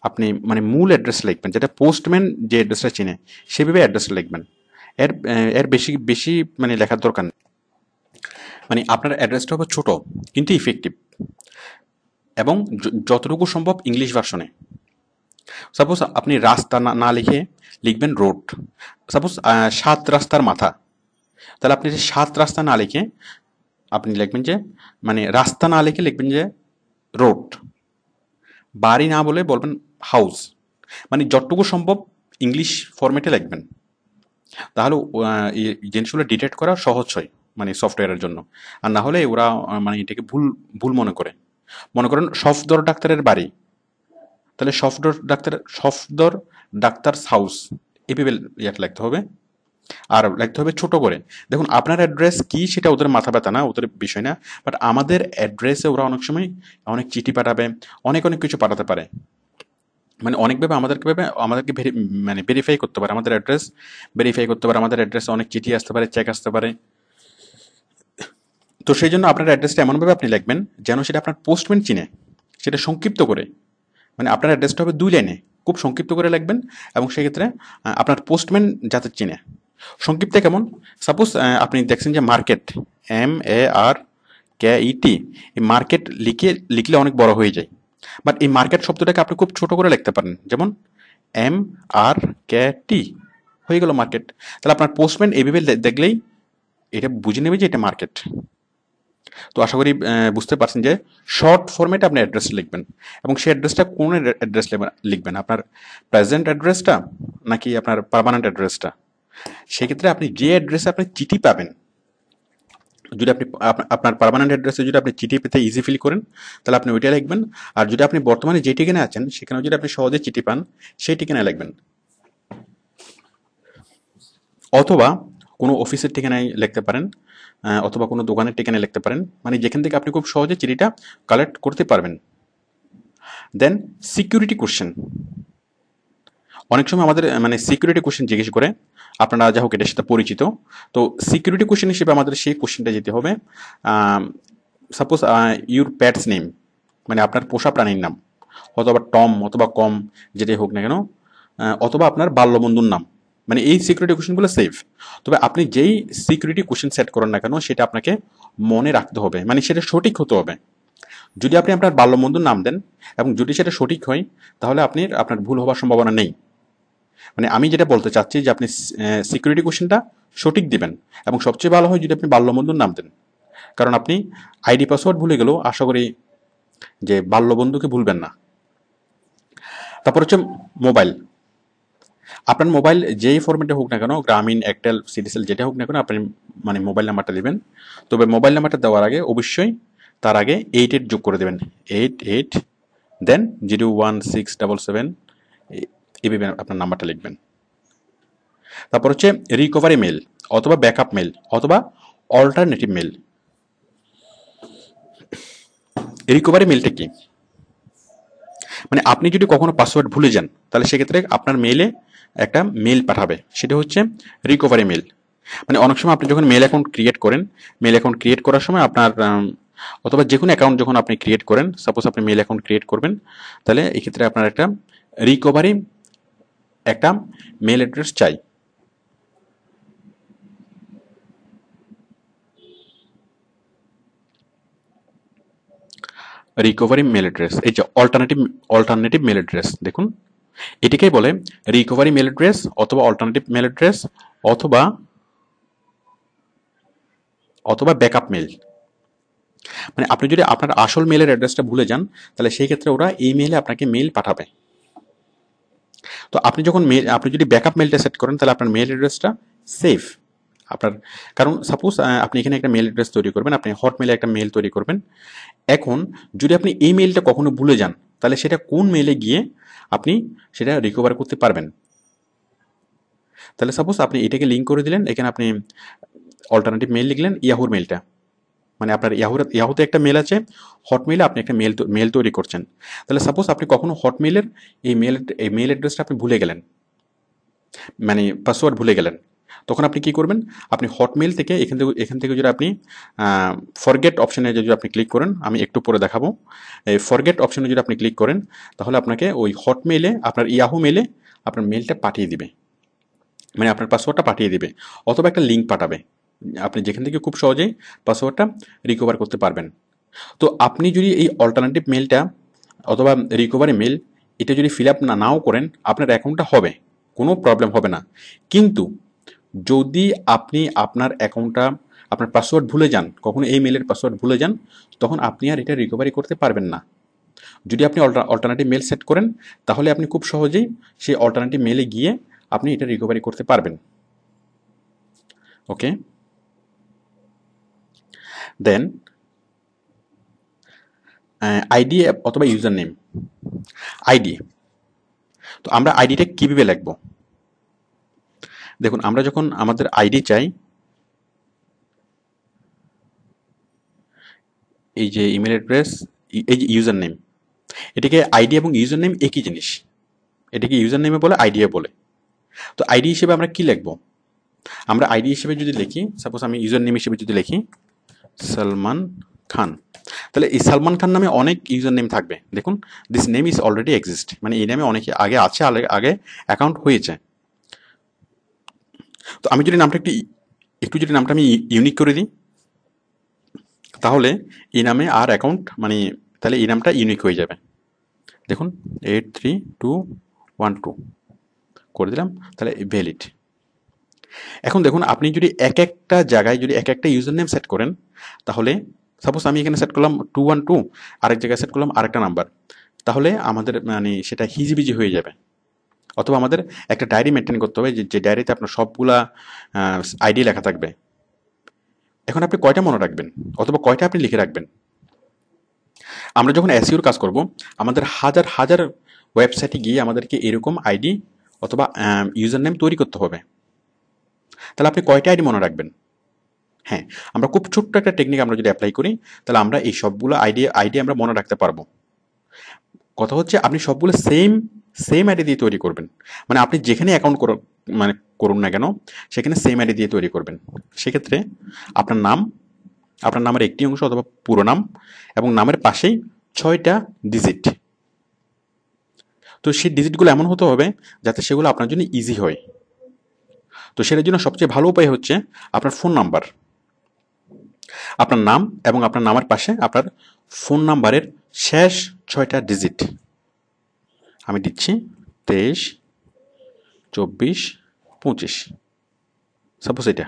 আপনি মানে মূল অ্যাড্রেস লিখবেন, যেটা পোস্টম্যান যে অ্যাড্রেসটা চিনে সেভাবে অ্যাড্রেসটা লিখবেন। এর বেশি বেশি মানে লেখার দরকার নেই। মানে আপনার অ্যাড্রেসটা হবে ছোট কিন্তু ইফেক্টিভ, এবং যতটুকু সম্ভব ইংলিশ ভার্সনে। সাপোজ আপনি রাস্তা না লিখে লিখবেন রোড। সাপোজ 7 রাস্তার মাথা, তাহলে আপনি 7 রাস্তা না লিখে আপনি লিখবেন যে, মানে রাস্তা না লিখে লিখবেন যে রোড। বাড়ি না বলে বলবেন হাউস। মানে যতটুকু সম্ভব ইংলিশ ফরম্যাটে লিখবেন, তাহলে এই জিনিসগুলো ডিটেক্ট করা সহজ হয় মানে সফটওয়্যারের জন্য। আর না হলে ওরা মানে এটাকে ভুল মনে করে। মনে করেন সফদর ডাক্তারের বাড়ি, তাহলে সফদর ডাক্তার হাউস এভাবে ইয়াটা লিখতে হবে। আর লিখতে হবে ছোট করে। দেখুন আপনার অ্যাড্রেস কি সেটা ওদের মাথা ব্যথা না, ওদের বিষয় না, বাট আমাদের অ্যাড্রেসে ওরা অনেক সময় অনেক চিঠি পাঠাবে, অনেক কিছু পাঠাতে পারে। মানে অনেকভাবে আমাদেরকে মানে ভেরিফাই করতে পারে, আমাদের অ্যাড্রেস ভেরিফাই করতে পারে, আমাদের অ্যাড্রেসে অনেক চিঠি আসতে পারে, চেক আসতে পারে। তো সেই জন্য আপনার অ্যাড্রেসটা এমনভাবে আপনি লিখবেন যেন সেটা আপনার পোস্টম্যান চিনে, সেটা সংক্ষিপ্ত করে। মানে আপনার অ্যাড্রেসটা হবে 2 লাইনে, খুব সংক্ষিপ্ত করে লিখবেন, এবং সেক্ষেত্রে আপনার পোস্টম্যান যাতে চিনে। সংক্ষিপ্তে কেমন? সাপোজ আপনি দেখছেন যে মার্কেট, MARKET, এই মার্কেট লিখলে অনেক বড় হয়ে যায়। বাট এই মার্কেট শব্দটাকে আপনি খুব ছোট করে লিখতে পারেন, যেমন MRKT, হয়ে গেল মার্কেট। তাহলে আপনার পোস্টম্যান এইভাবে দেখলেই এটা বুঝে নেবে যে এটা মার্কেট। তো আশা করি বুঝতে পারছেন যে শর্ট ফরম্যাটে আপনি অ্যাড্রেস লিখবেন, এবং সেই অ্যাড্রেসটা কোন অ্যাড্রেস লিখবেন, আপনার প্রেজেন্ট অ্যাড্রেসটা নাকি আপনার পার্মানেন্ট অ্যাড্রেসটা। সেক্ষেত্রে আপনি যে অ্যাড্রেসে আপনি চিঠি পাবেন, যদি আপনি আপনার পার্মানেন্ট অ্যাড্রেসে যদি আপনি চিঠি পেতে ইজি ফিল করেন, তাহলে আপনি ওইটা লিখবেন। আর যদি আপনি বর্তমানে যে ঠিকানায় আছেন সেখানে যদি আপনি সহজে চিঠি পান, সেই ঠিকানায় লিখবেন। অথবা কোনো অফিসের ঠিকানায় লিখতে পারেন, অথবা কোনো দোকানের ঠিকানায় লিখতে পারেন, মানে যেখান থেকে আপনি খুব সহজে চিঠিটা কালেক্ট করতে পারবেন। দেন সিকিউরিটি কোশ্চেন, অনেক সময় আমাদের মানে সিকিউরিটি কোশ্চেন জিজ্ঞেস করে, আপনারা যা হোক এটার সাথে পরিচিত। তো সিকিউরিটি কোশ্চেন হিসেবে আমাদের সেই কোশ্চেনটা যেতে হবে, সাপোজ ইউর প্যাটস নেম, মানে আপনার পোষা প্রাণীর নাম, অথবা টম অথবা কম, যেটাই হোক না কেন, অথবা আপনার বাল্যবন্ধুর নাম। মানে এই সিকিউরিটি কোশ্চেনগুলো সেফ। তবে আপনি যেই সিকিউরিটি কোশ্চেন সেট করেন না কেন, সেটা আপনাকে মনে রাখতে হবে, মানে সেটা সঠিক হতে হবে। যদি আপনি আপনার বাল্যবন্ধুর নাম দেন এবং যদি সেটা সঠিক হয়, তাহলে আপনার ভুল হওয়ার সম্ভাবনা নেই। মানে আমি যেটা বলতে চাচ্ছি যে আপনি সিকিউরিটি কোশ্চেনটা সঠিক দিবেন, এবং সবচেয়ে ভালো হয় যদি আপনি বাল্যবন্ধুর নাম দেন। কারণ আপনি আইডি পাসওয়ার্ড ভুলে গেলেও আশা করি যে বাল্যবন্ধুকে ভুলবেন না। তারপর হচ্ছে মোবাইল। আপনার মোবাইল যেই ফরম্যাটে হোক না কেন, গ্রামীণ, এয়ারটেল, সিটিসেল, যেটা হোক না কেন, আপনি মানে মোবাইল নাম্বারটা দেবেন। তবে মোবাইল নাম্বারটা দেওয়ার আগে অবশ্যই তার আগে 88 যোগ করে দেবেন, 88, দেন 01677, এইভাবে আপনার নাম্বারটা লিখবেন। তারপর হচ্ছে রিকভারি মেল, অথবা ব্যাকআপ মেল, অথবা অল্টারনেটিভ মেল। রিকভারি মেলটা কি? মানে আপনি যদি কখনো পাসওয়ার্ড ভুলে যান, তাহলে সেক্ষেত্রে আপনার মেইলে একটা মেল পাঠাবে, সেটা হচ্ছে রিকভারি মেল। মানে অনেক সময় আপনি যখন মেল অ্যাকাউন্ট ক্রিয়েট করেন, মেল অ্যাকাউন্ট ক্রিয়েট করার সময় আপনার অথবা যে কোনো অ্যাকাউন্ট যখন আপনি ক্রিয়েট করেন, সাপোজ আপনি মেল অ্যাকাউন্ট ক্রিয়েট করবেন, তাহলে এক্ষেত্রে আপনার একটা রিকভারি একটা মেল অ্যাড্রেস চাই। রিকভারি মেল অ্যাড্রেস, এই যে অল্টারনেটিভ মেল অ্যাড্রেস, দেখুন এটিকেই বলে রিকভারি মেল অ্যাড্রেস, অথবা অল্টারনেটিভ মেল অ্যাড্রেস, অথবা অথবা ব্যাকআপ মেল। মানে আপনি যদি আপনার আসল মেলের অ্যাড্রেসটা ভুলে যান, তাহলে সেই ক্ষেত্রে ওরা এই মেলে আপনাকে মেল পাঠাবে। তো আপনি যদি ব্যাকআপ মেলটা সেট করেন, তাহলে আপনার মেল অ্যাড্রেসটা সেফ আপনার। কারণ সাপোজ আপনি এখানে একটা মেল অ্যাড্রেস তৈরি করবেন, আপনি হটমেলে একটা মেল তৈরি করবেন। এখন যদি আপনি এই মেলটা কখনো ভুলে যান, তাহলে সেটা কোন মেলে গিয়ে আপনি সেটা রিকভার করতে পারবেন। তাহলে সাপোজ আপনি এটাকে লিঙ্ক করে দিলেন, এখানে আপনি অল্টারনেটিভ মেল লিখলেন, ইয়াহুর মেলটা, মানে আপনার ইয়াহুতে একটা মেল আছে, হটমেলে আপনি একটা মেল তৈরি করছেন। তাহলে সাপোজ আপনি কখনো হটমেলের এই মেল অ্যাড্রেসটা আপনি ভুলে গেলেন, মানে পাসওয়ার্ড ভুলে গেলেন, তখন আপনি কি করবেন? আপনি হটমেল থেকে এখান থেকে যদি আপনি ফরগেট অপশনে যদি আপনি ক্লিক করেন, আমি একটু পরে দেখাবো, এই ফরগেট অপশনে যদি আপনি ক্লিক করেন, তাহলে আপনাকে ওই হটমেলে আপনার ইয়াহু মেলে আপনার মেলটা পাঠিয়ে দিবে, মানে আপনার পাসওয়ার্ডটা পাঠিয়ে দিবে, অথবা একটা লিঙ্ক পাঠাবে, আপনি যেখান থেকে খুব সহজেই পাসওয়ার্ডটা রিকভার করতে পারবেন। তো আপনি যদি এই অল্টারনেটিভ মেলটা অথবা রিকভারি মেল এটা যদি ফিল আপ নাও করেন, আপনার অ্যাকাউন্টটা হবে, কোনো প্রবলেম হবে না। কিন্তু যদি আপনি আপনার অ্যাকাউন্টটা আপনার পাসওয়ার্ড ভুলে যান, কখনো এই মেলের পাসওয়ার্ড ভুলে যান, তখন আপনি আর এটা রিকভারি করতে পারবেন না। যদি আপনি অল্টারনেটিভ মেল সেট করেন, তাহলে আপনি খুব সহজেই সেই অল্টারনেটিভ মেলে গিয়ে আপনি এটা রিকভারি করতে পারবেন। ওকে, দেন আইডি অথবা ইউজার নেম। আইডি, তো আমরা আইডিটা কীভাবে লিখব? দেখুন, আমরা যখন আমাদের আইডি চাই, এই যে ইমেল অ্যাড্রেস, এই যে ইউজার নেম, এটাকে আইডি এবং ইউজার নেম একই জিনিস। এটাকে ইউজার নেমে বলে, আইডিয়া বলে। তো আইডি হিসেবে আমরা কি লিখবো? আমরা আইডি হিসেবে যদি লিখি, সাপোজ আমি ইউজার নেম হিসেবে যদি লিখি সালমান খান, তাহলে এই সালমান খান নামে অনেক ইউজার নেম থাকবে। দেখুন, this name is already exist, মানে এই নামে অনেকে আগে আছে, আগে অ্যাকাউন্ট হয়েছে। তো আমি যদি নামটা একটু যদি নামটা আমি ইউনিক করে দিই, তাহলে এই নামে আর অ্যাকাউন্ট মানে তাহলে এই নামটা ইউনিক হয়ে যাবে। দেখুন 83212 করে দিলাম, তাহলে ভ্যালিড। এখন দেখুন, আপনি যদি এক একটা জায়গায় যদি এক একটা ইউজার নেম সেট করেন, তাহলে সাপোজ আমি এখানে সেট করলাম 212, আরেক জায়গায় সেট করলাম আরেকটা নাম্বার, তাহলে আমাদের মানে সেটা হিজিবিজি হয়ে যাবে। অথবা আমাদের একটা ডায়েরি মেনটেন করতে হবে, যে ডায়েরিতে আপনার সবগুলা আইডি লেখা থাকবে। এখন আপনি কয়টা মনে রাখবেন, অথবা কয়টা আপনি লিখে রাখবেন? আমরা যখন এসইওর কাজ করব, আমাদের হাজার হাজার ওয়েবসাইটে গিয়ে আমাদেরকে এরকম আইডি অথবা ইউজার নেম তৈরি করতে হবে। তাহলে আপনি কয়টা আইডি মনে রাখবেন? হ্যাঁ, আমরা খুব ছোট্ট একটা টেকনিক আমরা যদি অ্যাপ্লাই করি, তাহলে আমরা এই সবগুলো আইডি আমরা মনে রাখতে পারবো। কথা হচ্ছে, আপনি সবগুলো সেম আইডি দিয়ে তৈরি করবেন। মানে আপনি যেখানে অ্যাকাউন্ট মানে করুন না কেন, সেখানে সেম আইডি দিয়ে তৈরি করবেন। সেক্ষেত্রে আপনার নাম, আপনার নামের একটি অংশ অথবা পুরো নাম, এবং নামের পাশেই 6টা ডিজিট। তো সেই ডিজিটগুলো এমন হতে হবে যাতে সেগুলো আপনার জন্য ইজি হয়। তো সেটার জন্য সবচেয়ে ভালো উপায় হচ্ছে আপনার ফোন নাম্বার। আপনার নাম এবং আপনার নামের পাশে আপনার ফোন নাম্বারের শেষ 6টা ডিজিট। আমি দিচ্ছি 23 24 25। সাপোজ এটা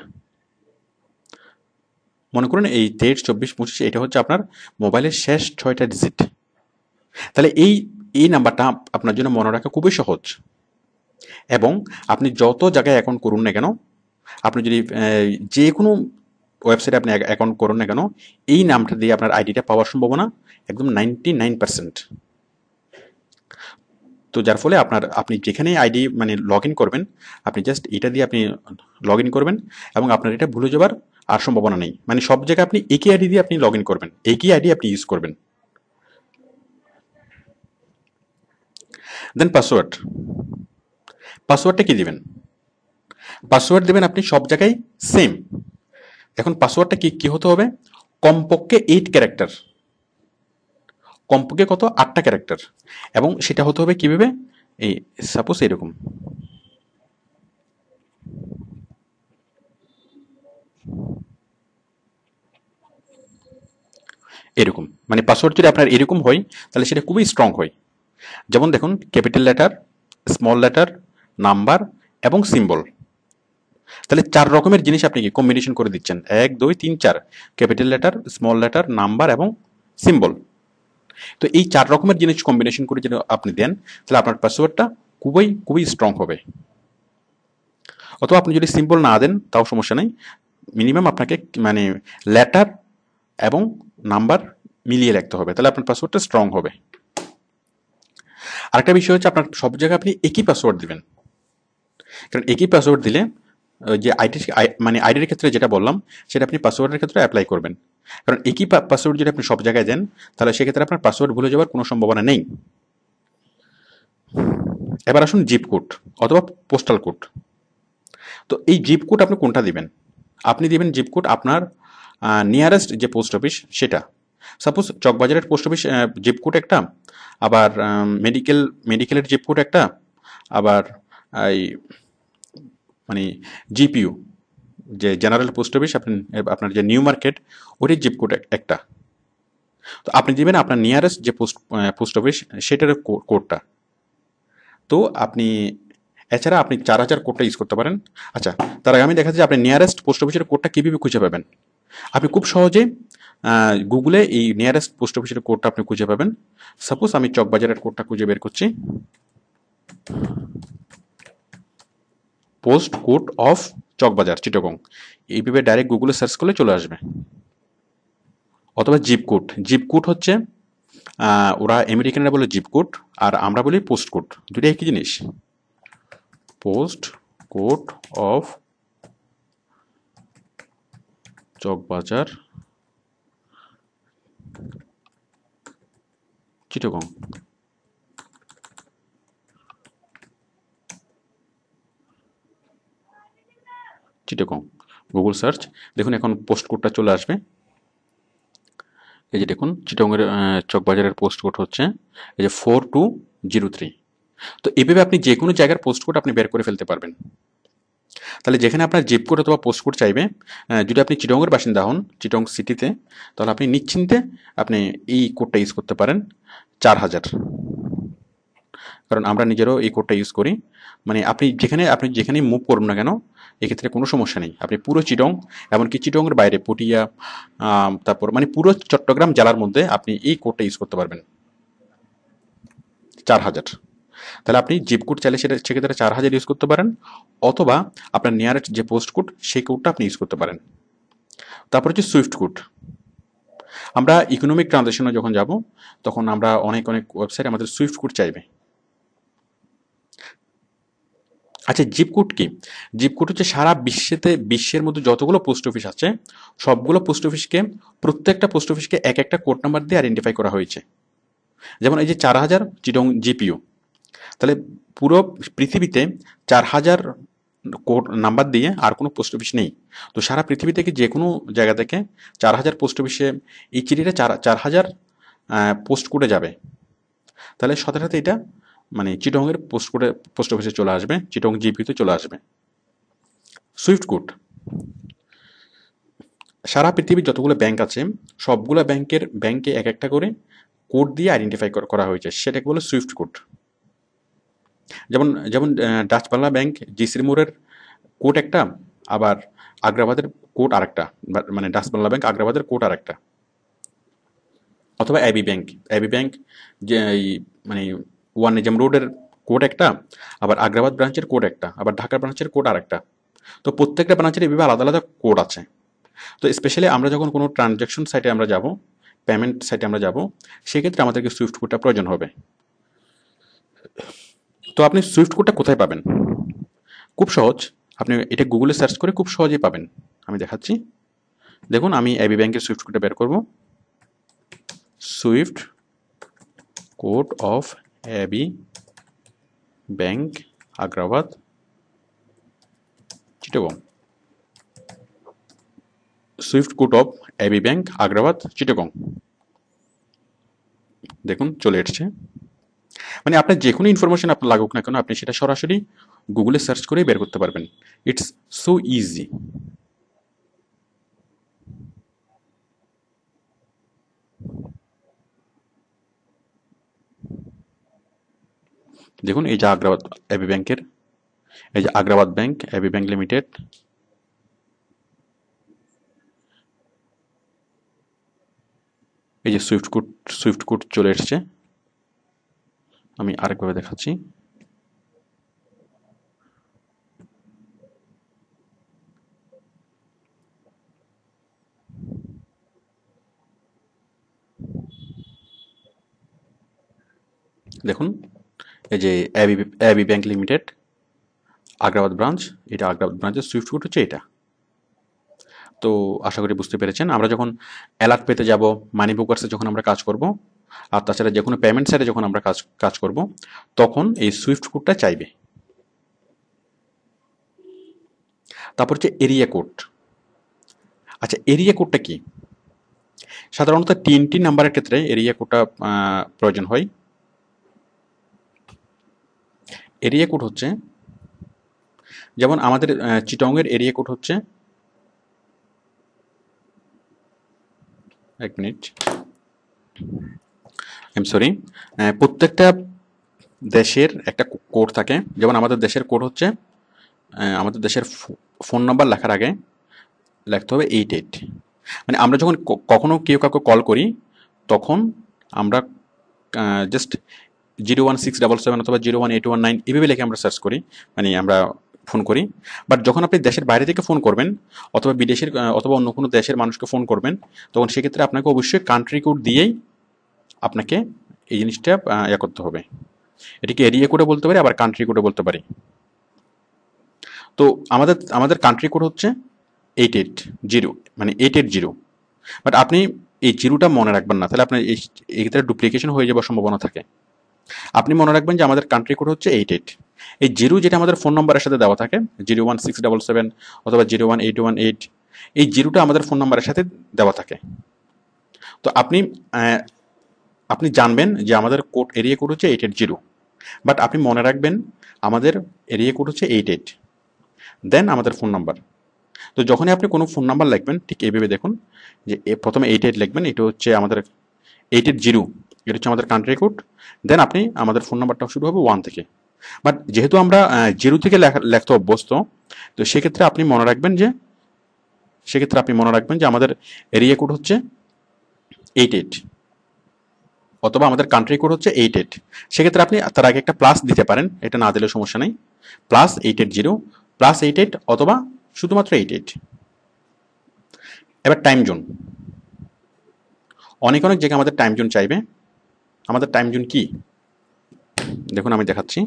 মনে করুন, এই 23 24 25 এটা হচ্ছে আপনার মোবাইলের শেষ 6টা ডিজিট। তাহলে এই নাম্বারটা আপনার জন্য মনে রাখা খুবই সহজ। এবং আপনি যত জায়গায় অ্যাকাউন্ট করুন না কেন, আপনি যদি যে কোনো ওয়েবসাইটে আপনি অ্যাকাউন্ট করুন না কেন, এই নামটা দিয়ে আপনার আইডিটা পাওয়ার সম্ভাবনা একদম 99%। তো যার ফলে আপনি যেখানেই আইডি মানে লগ ইন করবেন, আপনি জাস্ট এটা দিয়ে আপনি লগ ইন করবেন, এবং আপনার এটা ভুলে যাওয়ার আর সম্ভাবনা নেই। মানে সব জায়গায় আপনি একই আইডি দিয়ে আপনি লগ ইন করবেন, একই আইডি আপনি ইউজ করবেন। দেন পাসওয়ার্ড। পাসওয়ার্ডটা কি দিবেন? পাসওয়ার্ড দেবেন আপনি সব জায়গায় সেম। এখন পাসওয়ার্ডটা কি হতে হবে? কমপক্ষে 8 ক্যারেক্টার। কমপক্ষে কত? 8টা ক্যারেক্টার। এবং সেটা হতে হবে কিভাবে? এই সাপোজ এরকম, এরকম মানে পাসওয়ার্ড যদি আপনার এরকম হয়, তাহলে সেটা খুবই স্ট্রং হয়। যেমন দেখুন, capital letter, small letter, number এবং সিম্বল। তাহলে 4 রকমের জিনিস আপনি কি কম্বিনেশন করে দিচ্ছেন, 1 2 3 4, capital letter, small letter, number এবং সিম্বল। তো এই 4 রকমের জিনিস কম্বিনেশন করে যদি আপনি দেন, তাহলে আপনার পাসওয়ার্ডটা খুবই খুবই স্ট্রং হবে। অথবা আপনি যদি সিম্বল না দেন তাও সমস্যা নেই, মিনিমাম আপনাকে মানে লেটার এবং নাম্বার মিলিয়ে রাখতে হবে, তাহলে আপনার পাসওয়ার্ডটা স্ট্রং হবে। আরেকটা বিষয় হচ্ছে, আপনার সব জায়গায় আপনি একই পাসওয়ার্ড দিবেন। কারণ একই পাসওয়ার্ড দিলে যে মানে আইডির ক্ষেত্রে যেটা বললাম, সেটা আপনি পাসওয়ার্ডের ক্ষেত্রে অ্যাপ্লাই করবেন। কারণ একই পাসওয়ার্ড যদি আপনি সব জায়গায় দেন, তাহলে সেক্ষেত্রে আপনার পাসওয়ার্ড ভুলে যাওয়ার কোনো সম্ভাবনা নেই। এবার আসুন জিপ কোড অথবা পোস্টাল কোড। তো এই জিপ কোড আপনি কোনটা দিবেন? আপনি দিবেন জিপ কোড আপনার নিয়ারেস্ট যে পোস্ট অফিস সেটা। সাপোজ চকবাজারের পোস্ট অফিস জিপ কোড একটা, আবার মেডিকেলের জিপ কোড একটা, আবার এই মানে জিপিইউ যে জেনারেল পোস্ট অফিস আপনার যে নিউ মার্কেট, ওটির জিপ কোড একটা। তো আপনি দিবেন আপনার নিয়ারেস্ট যে পোস্ট অফিস সেটার কোডটা। তো আপনি এছাড়া আপনি 4000 কোডটা ইউজ করতে পারেন। আচ্ছা, তার আগে আমি দেখাচ্ছি আপনি নিয়ারেস্ট পোস্ট অফিসের কোডটা কীভাবে খুঁজে পাবেন। আপনি খুব সহজে গুগলে এই নিয়ারেস্ট পোস্ট অফিসের কোডটা আপনি খুঁজে পাবেন। সাপোজ আমি চকবাজারের কোডটা খুঁজে বের করছি, post code of Chawkbazar Chittagong, এইভাবে ডাইরেক্ট গুগলে সার্চ করলে চলে আসবে। অথবা জিপ কোড। জিপ কোড হচ্ছে ওরা আমেরিকানরা বলে জিপ কোড, আর আমরা বলি পোস্ট কোড, দুটো একই জিনিস। Post code of Chawkbazar Chittagong. Chittagong, Google search, দেখুন এখন পোস্ট কোডটা চলে আসবে। এই যে দেখুন চিটাগংয়ের চকবাজারের পোস্ট কোড হচ্ছে এই যে 4203। তো এভাবে আপনি যে কোনো জায়গার পোস্ট কোড আপনি বের করে ফেলতে পারবেন। তাহলে যেখানে আপনার জিপ কোড অথবা পোস্ট কোড চাইবে, যদি আপনি চিটাগংয়ের বাসিন্দা হন, চিটাগং সিটিতে, তাহলে আপনি নিশ্চিন্তে আপনি এই কোডটা ইউজ করতে পারেন 4000। কারণ আমরা নিজেরও এই কোডটা ইউজ করি। মানে আপনি যেখানেই মুভ করুন না কেন, এক্ষেত্রে কোনো সমস্যা নেই। আপনি পুরো চিটং, এমনকি চিটংয়ের বাইরে পটিয়া, তারপর মানে পুরো চট্টগ্রাম জেলার মধ্যে আপনি এই কোডটা ইউজ করতে পারবেন 4000। তাহলে আপনি জিপ কোড চাইলে সেক্ষেত্রে 4000 ইউজ করতে পারেন, অথবা আপনার নিয়ারেস্ট যে পোস্ট কোড সেই কোডটা আপনি ইউজ করতে পারেন। তারপর হচ্ছে সুইফট কোড। আমরা ইকোনমিক ট্রানজ্যাকশনে যখন যাব, তখন আমরা অনেক ওয়েবসাইট আমাদের সুইফট কোড চাইবে। আচ্ছা, জিপ কোড কি? জিপ কোড হচ্ছে সারা বিশ্বের মধ্যে যতগুলো পোস্ট অফিস আছে, সবগুলো পোস্ট অফিসকে, প্রত্যেকটা পোস্ট অফিসকে এক একটা কোড নাম্বার দিয়ে আইডেন্টিফাই করা হয়েছে। যেমন এই যে 4000 চিটং জিপিইউ, তাহলে পুরো পৃথিবীতে 4000 কোড নাম্বার দিয়ে আর কোনো পোস্ট অফিস নেই। তো সারা পৃথিবী থেকে যে কোনো জায়গা থেকে 4000 পোস্ট অফিসে এই চিঠিটা 4000 পোস্ট কোডে যাবে। তাহলে সাথে সাথে এটা মানে চিটংয়ের পোস্ট অফিসে চলে আসবে, চিটং জিপিতে চলে আসবে। সুইফট কোড সারা পৃথিবীর যতগুলো ব্যাংক আছে, সবগুলো ব্যাংকে এক একটা করে কোড দিয়ে আইডেন্টিফাই করা হয়েছে, সেটাকে বলে সুইফট কোড। যেমন যেমন ডাচ বাংলা ব্যাংক জিসির মোড়ের কোড একটা, আবার আগ্রাবাদের কোড আরেকটা, মানে ডাচ বাংলা ব্যাংক আগ্রাবাদের কোড আরেকটা। অথবা অ্যাবি ব্যাংক যে মানে ওয়ান নিজাম রোডের কোড একটা, আবার আগ্রাবাদ ব্রাঞ্চের কোড একটা, আবার ঢাকা ব্রাঞ্চের কোড আরেকটা। তো প্রত্যেকটা ব্রাঞ্চের এভাবে আলাদা আলাদা কোড আছে। তো স্পেশালি আমরা যখন কোনো ট্রানজ্যাকশন সাইটে আমরা যাব, পেমেন্ট সাইটে আমরা যাব, সেক্ষেত্রে আমাদেরকে সুইফট কোডটা প্রয়োজন হবে। তো আপনি সুইফট কোডটা কোথায় পাবেন? খুব সহজ, আপনি এটা গুগলে সার্চ করে খুব সহজেই পাবেন। আমি দেখাচ্ছি। দেখুন আমি এবি ব্যাংকের সুইফট কোডটা বের করব। Swift code of AB bank Agrabad Chittagong. Swift code of AB bank Agrabad Chittagong, দেখুন চলে এসেছে। মানে আপনার যে কোনো ইনফরমেশন আপনার লাগুক না কেন, আপনি সেটা সরাসরি গুগলে সার্চ করেই বের করতে পারবেন। It's so easy. দেখুন এই যে আগ্রাবাদ এবি ব্যাংকের, এই যে Agrabad bank AB bank limited, এই যে সুইফট কোড চলে এসেছে। আমি আরেকভাবে দেখাচ্ছি। দেখুন এই যে AB bank limited Agrabad branch, এটা আগ্রাবাদ ব্রাঞ্চের সুইফট কোড হচ্ছে এটা। তো আশা করি বুঝতে পেরেছেন। আমরা যখন অ্যালার্ট পেতে যাব, মানি বুকার্সে যখন আমরা কাজ করব, আর তাছাড়া যে কোনো পেমেন্ট সাইটে যখন আমরা কাজ করব, তখন এই সুইফট কোডটা চাইবে। তারপর হচ্ছে এরিয়া কোড। আচ্ছা, এরিয়া কোডটা কি? সাধারণত TNT নাম্বারের ক্ষেত্রে এরিয়া কোডটা প্রয়োজন হয়। এরিয়া কোড হচ্ছে, যেমন আমাদের চিটংয়ের এরিয়া কোড হচ্ছে, এক মিনিট, আই এম সরি, প্রত্যেকটা দেশের একটা কোড থাকে। যেমন আমাদের দেশের কোড হচ্ছে, আমাদের দেশের ফোন নাম্বার লেখার আগে লিখতে হবে 88। মানে আমরা যখন কখনো কেউ কাউকে কল করি, তখন আমরা জাস্ট 01677 অথবা 01819 এভাবে লিখে আমরা সার্চ করি, মানে আমরা ফোন করি। বাট যখন আপনি দেশের বাইরে থেকে ফোন করবেন, অথবা বিদেশের অথবা অন্য কোনো দেশের মানুষকে ফোন করবেন, তখন সেক্ষেত্রে আপনাকে অবশ্যই কান্ট্রি কোড দিয়েই আপনাকে এই জিনিসটা করতে হবে। এটিকে এরিয়া কোডে বলতে পারি, আবার কান্ট্রি কোডে বলতে পারি। তো আমাদের কান্ট্রি কোড হচ্ছে 880, মানে 880। বাট আপনি এই জিরোটা মনে রাখবেন না, তাহলে আপনার এই ক্ষেত্রে ডুপ্লিকেশন হয়ে যাওয়ার সম্ভাবনা থাকে। আপনি মনে রাখবেন যে আমাদের কান্ট্রি কোড হচ্ছে 88। এই জিরো যেটা আমাদের ফোন নম্বরের সাথে দেওয়া থাকে 01677 অথবা 01818, এই জিরোটা আমাদের ফোন নম্বরের সাথে দেওয়া থাকে। তো আপনি জানবেন যে আমাদের এরিয়া কোড হচ্ছে 880, বাট আপনি মনে রাখবেন আমাদের এরিয়া কোড হচ্ছে 88, দেন আমাদের ফোন নাম্বার। তো যখনই আপনি কোনো ফোন নাম্বার লিখবেন ঠিক এইভাবে দেখুন যে প্রথমে 88 লিখবেন, এটা হচ্ছে আমাদের 880, এটা হচ্ছে আমাদের কান্ট্রি কোড, দেন আপনি আমাদের ফোন নাম্বারটা শুরু হবে 1 থেকে। বাট যেহেতু আমরা 0 থেকে লিখতে অভ্যস্ত, তো সেক্ষেত্রে আপনি মনে রাখবেন যে আমাদের এরিয়া কোড হচ্ছে 88 অথবা আমাদের কান্ট্রি কোড হচ্ছে 88। সেক্ষেত্রে আপনি তার আগে একটা প্লাস দিতে পারেন, এটা না দিলে সমস্যা নেই, +880 +88 অথবা শুধুমাত্র 88। এবার টাইম জোন, অনেক জায়গায় আমাদের টাইম জোন চাইবে। আমাদের টাইম জোন কি দেখুন, আমি দেখাচ্ছি।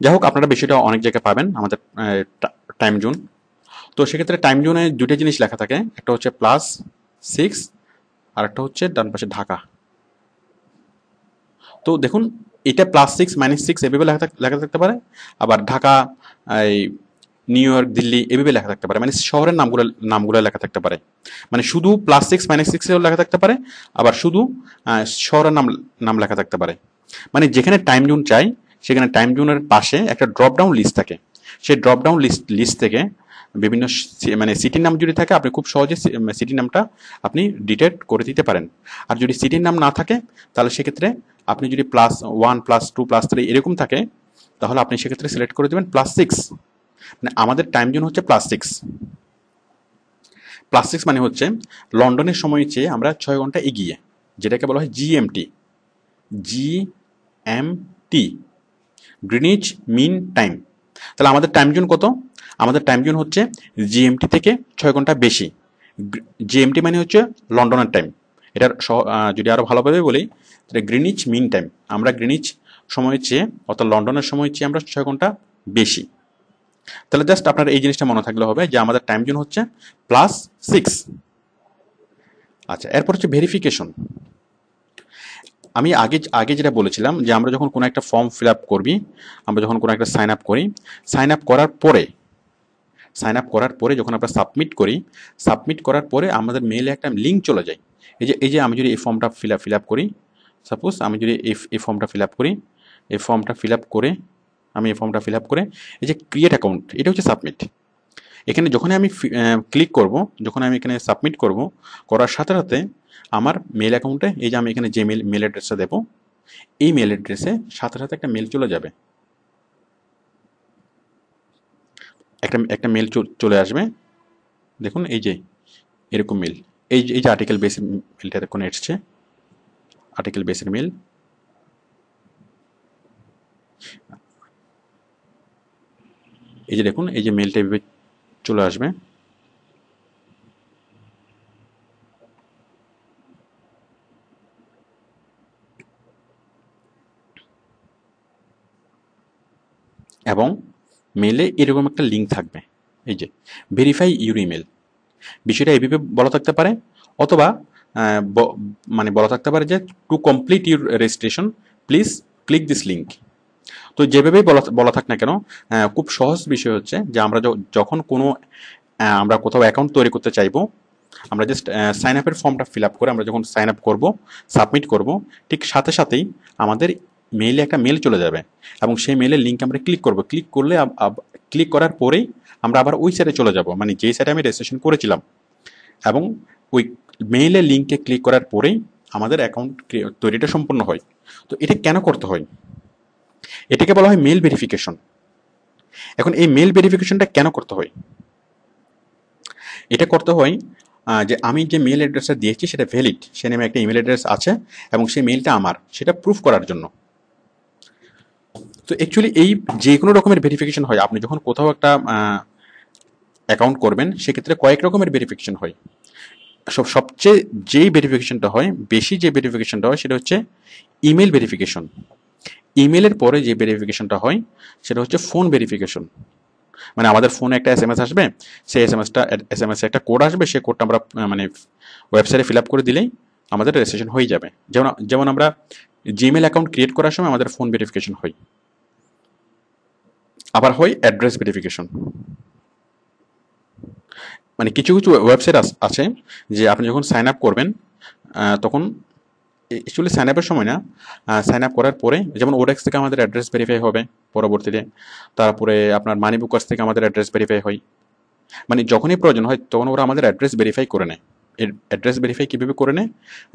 যাই হোক, আপনারা বিষয়টা অনেক জায়গায় পাবেন আমাদের টাইম জোন। তো সেক্ষেত্রে টাইম জোনে দুটো জিনিস লেখা থাকে, একটা হচ্ছে +6 আর একটা হচ্ছে ডান পাশে ঢাকা। তো দেখুন এটা +6 -6 এভাবে লেখা থাকতে পারে, আবার ঢাকা, এই নিউ ইয়র্ক, দিল্লি এভাবে লেখা থাকতে পারে, মানে শহরের নামগুলো লেখা থাকতে পারে। মানে শুধু +6 -6 এও লেখা থাকতে পারে, আবার শুধু শহরের নাম লেখা থাকতে পারে। মানে যেখানে টাইম জোন চাই সেখানে টাইম জোনের পাশে একটা ড্রপ ডাউন লিস্ট থাকে, সেই ড্রপ ডাউন লিস্ট থেকে বিভিন্ন মানে সিটির নাম যদি থাকে আপনি খুব সহজে সিটির নামটা আপনি ডিটেক্ট করে দিতে পারেন। আর যদি সিটির নাম না থাকে তাহলে সেক্ষেত্রে আপনি যদি +1 +2 +3 এরকম থাকে তাহলে আপনি সেক্ষেত্রে সিলেক্ট করে দেবেন +6। মানে আমাদের টাইম জোন হচ্ছে +6। +6 মানে হচ্ছে লন্ডনের সময় চেয়ে আমরা 6 ঘন্টা এগিয়ে, যেটাকে বলা হয় GMT. GMT, Greenwich mean time. তাহলে আমাদের টাইম জোন কত? আমাদের টাইম জোন হচ্ছে জিএমটি থেকে 6 ঘন্টা বেশি। জিএমটি মানে হচ্ছে লন্ডনের টাইম। এটার যদি আরো ভালোভাবে বলি তাহলে গ্রিনিচ মিন টাইম, আমরা গ্রিনিচ সময়ের চেয়ে অর্থাৎ লন্ডনের সময়ের চেয়ে আমরা 6 ঘন্টা বেশি। তাহলে জাস্ট আপনার এই জিনিসটা মনে থাকলে হবে যে আমাদের টাইম জোন হচ্ছে +6। আচ্ছা, এরপর হচ্ছে ভেরিফিকেশন। আমি আগে যেটা বলেছিলাম যে আমরা যখন কোনো একটা ফর্ম ফিল আপ করবি, আমরা যখন কোনো একটা সাইন আপ করার পরে যখন আমরা সাবমিট করার পরে আমাদের মেইলে একটা লিঙ্ক চলে যায়। এই যে আমি যদি এই ফর্মটা ফিল আপ করি, সাপোজ আমি যদি এই ফর্মটা ফিল আপ করি, এই ফর্মটা ফিল আপ করে এই যে ক্রিয়েট অ্যাকাউন্ট, এটা হচ্ছে সাবমিট। এখানে যখনই আমি ক্লিক করব, যখন আমি এখানে সাবমিট করব, করার সাথে সাথে আমার মেল অ্যাকাউন্টে এই যে আমি এখানে যে মেল অ্যাড্রেসটা দেবো, এই মেল অ্যাড্রেসে সাথে সাথে একটা মেল চলে যাবে, একটা মেল চলে আসবে। দেখুন এই যে এরকম মেল, এই যে আর্টিকেল বেসের মেলটা এখন এসছে, আর্টিকেল বেসের মেল। এই যে দেখুন এই যে মেলটা এভাবে চলে আসবে। এবং মেলে এরকম একটা লিঙ্ক থাকবে, এই যে ভেরিফাই ইউর ইমেল। বিষয়টা এইভাবে বলা থাকতে পারে, অথবা মানে বলা থাকতে পারে যে to complete your registration please click this link. তো যেভাবেই বলা থাক না কেন, খুব সহজ বিষয় হচ্ছে যে আমরা যখন আমরা কোথাও অ্যাকাউন্ট তৈরি করতে চাইবো, আমরা জাস্ট সাইন আপের ফর্মটা ফিল আপ করে আমরা যখন সাইন আপ করবো, সাবমিট করব, ঠিক সাথে সাথেই আমাদের মেইলে একটা মেল চলে যাবে এবং সেই মেলের লিঙ্ক আমরা ক্লিক করব। ক্লিক করার পরেই আমরা আবার ওই সাইটে চলে যাব, মানে যেই সাইটে আমি রেজিস্ট্রেশন করেছিলাম, এবং ওই মেইলের লিঙ্কে ক্লিক করার পরেই আমাদের অ্যাকাউন্ট তৈরিটা সম্পূর্ণ হয়। তো এটা কেন করতে হয়? এটাকে বলা হয় মেল ভেরিফিকেশন। এখন এই মেল ভেরিফিকেশনটা কেন করতে হয়? এটা করতে হয় যে আমি যে মেল অ্যাড্রেসটা দিয়েছি সেটা ভ্যালিড, সে নামে একটা ইমেল অ্যাড্রেস আছে এবং সেই মেলটা আমার, সেটা প্রুফ করার জন্য। তো অ্যাকচুয়ালি এই যে কোনো রকমের ভেরিফিকেশন হয়, আপনি যখন কোথাও একটা অ্যাকাউন্ট করবেন সেক্ষেত্রে কয়েক রকমের ভেরিফিকেশন হয়। সবচেয়ে যেই ভেরিফিকেশনটা হয়, বেশি যে ভেরিফিকেশনটা হয় সেটা হচ্ছে ইমেল ভেরিফিকেশন। ইমেলের পরে যে ভেরিফিকেশনটা হয় সেটা হচ্ছে ফোন ভেরিফিকেশন। মানে আমাদের ফোনে একটা এসএমএস আসবে, সেই এসএমএস একটা কোড আসবে, সেই কোডটা আমরা মানে ওয়েবসাইটে ফিল আপ করে দিলেই আমাদের রেজিস্ট্রেশন হয়ে যাবে। যেমন যেমন আমরা জিমেল অ্যাকাউন্ট ক্রিয়েট করার সময় আমাদের ফোন ভেরিফিকেশন হয়, আবার হয় অ্যাড্রেস ভেরিফিকেশন। মানে কিছু কিছু ওয়েবসাইট আছে যে আপনি যখন সাইন আপ করবেন তখন অ্যাকচুয়ালি সাইন আপের সময় না, সাইন আপ করার পরে যেমন ওডেক্স থেকে আমাদের অ্যাড্রেস ভেরিফাই হবে পরবর্তীতে, তারপরে আপনার মানি বুকার্স থেকে আমাদের অ্যাড্রেস ভেরিফাই হয়। মানে যখনই প্রয়োজন হয় তখন ওরা আমাদের অ্যাড্রেস ভেরিফাই করে নেয়। এর অ্যাড্রেস ভেরিফাই কীভাবে করে নেয়,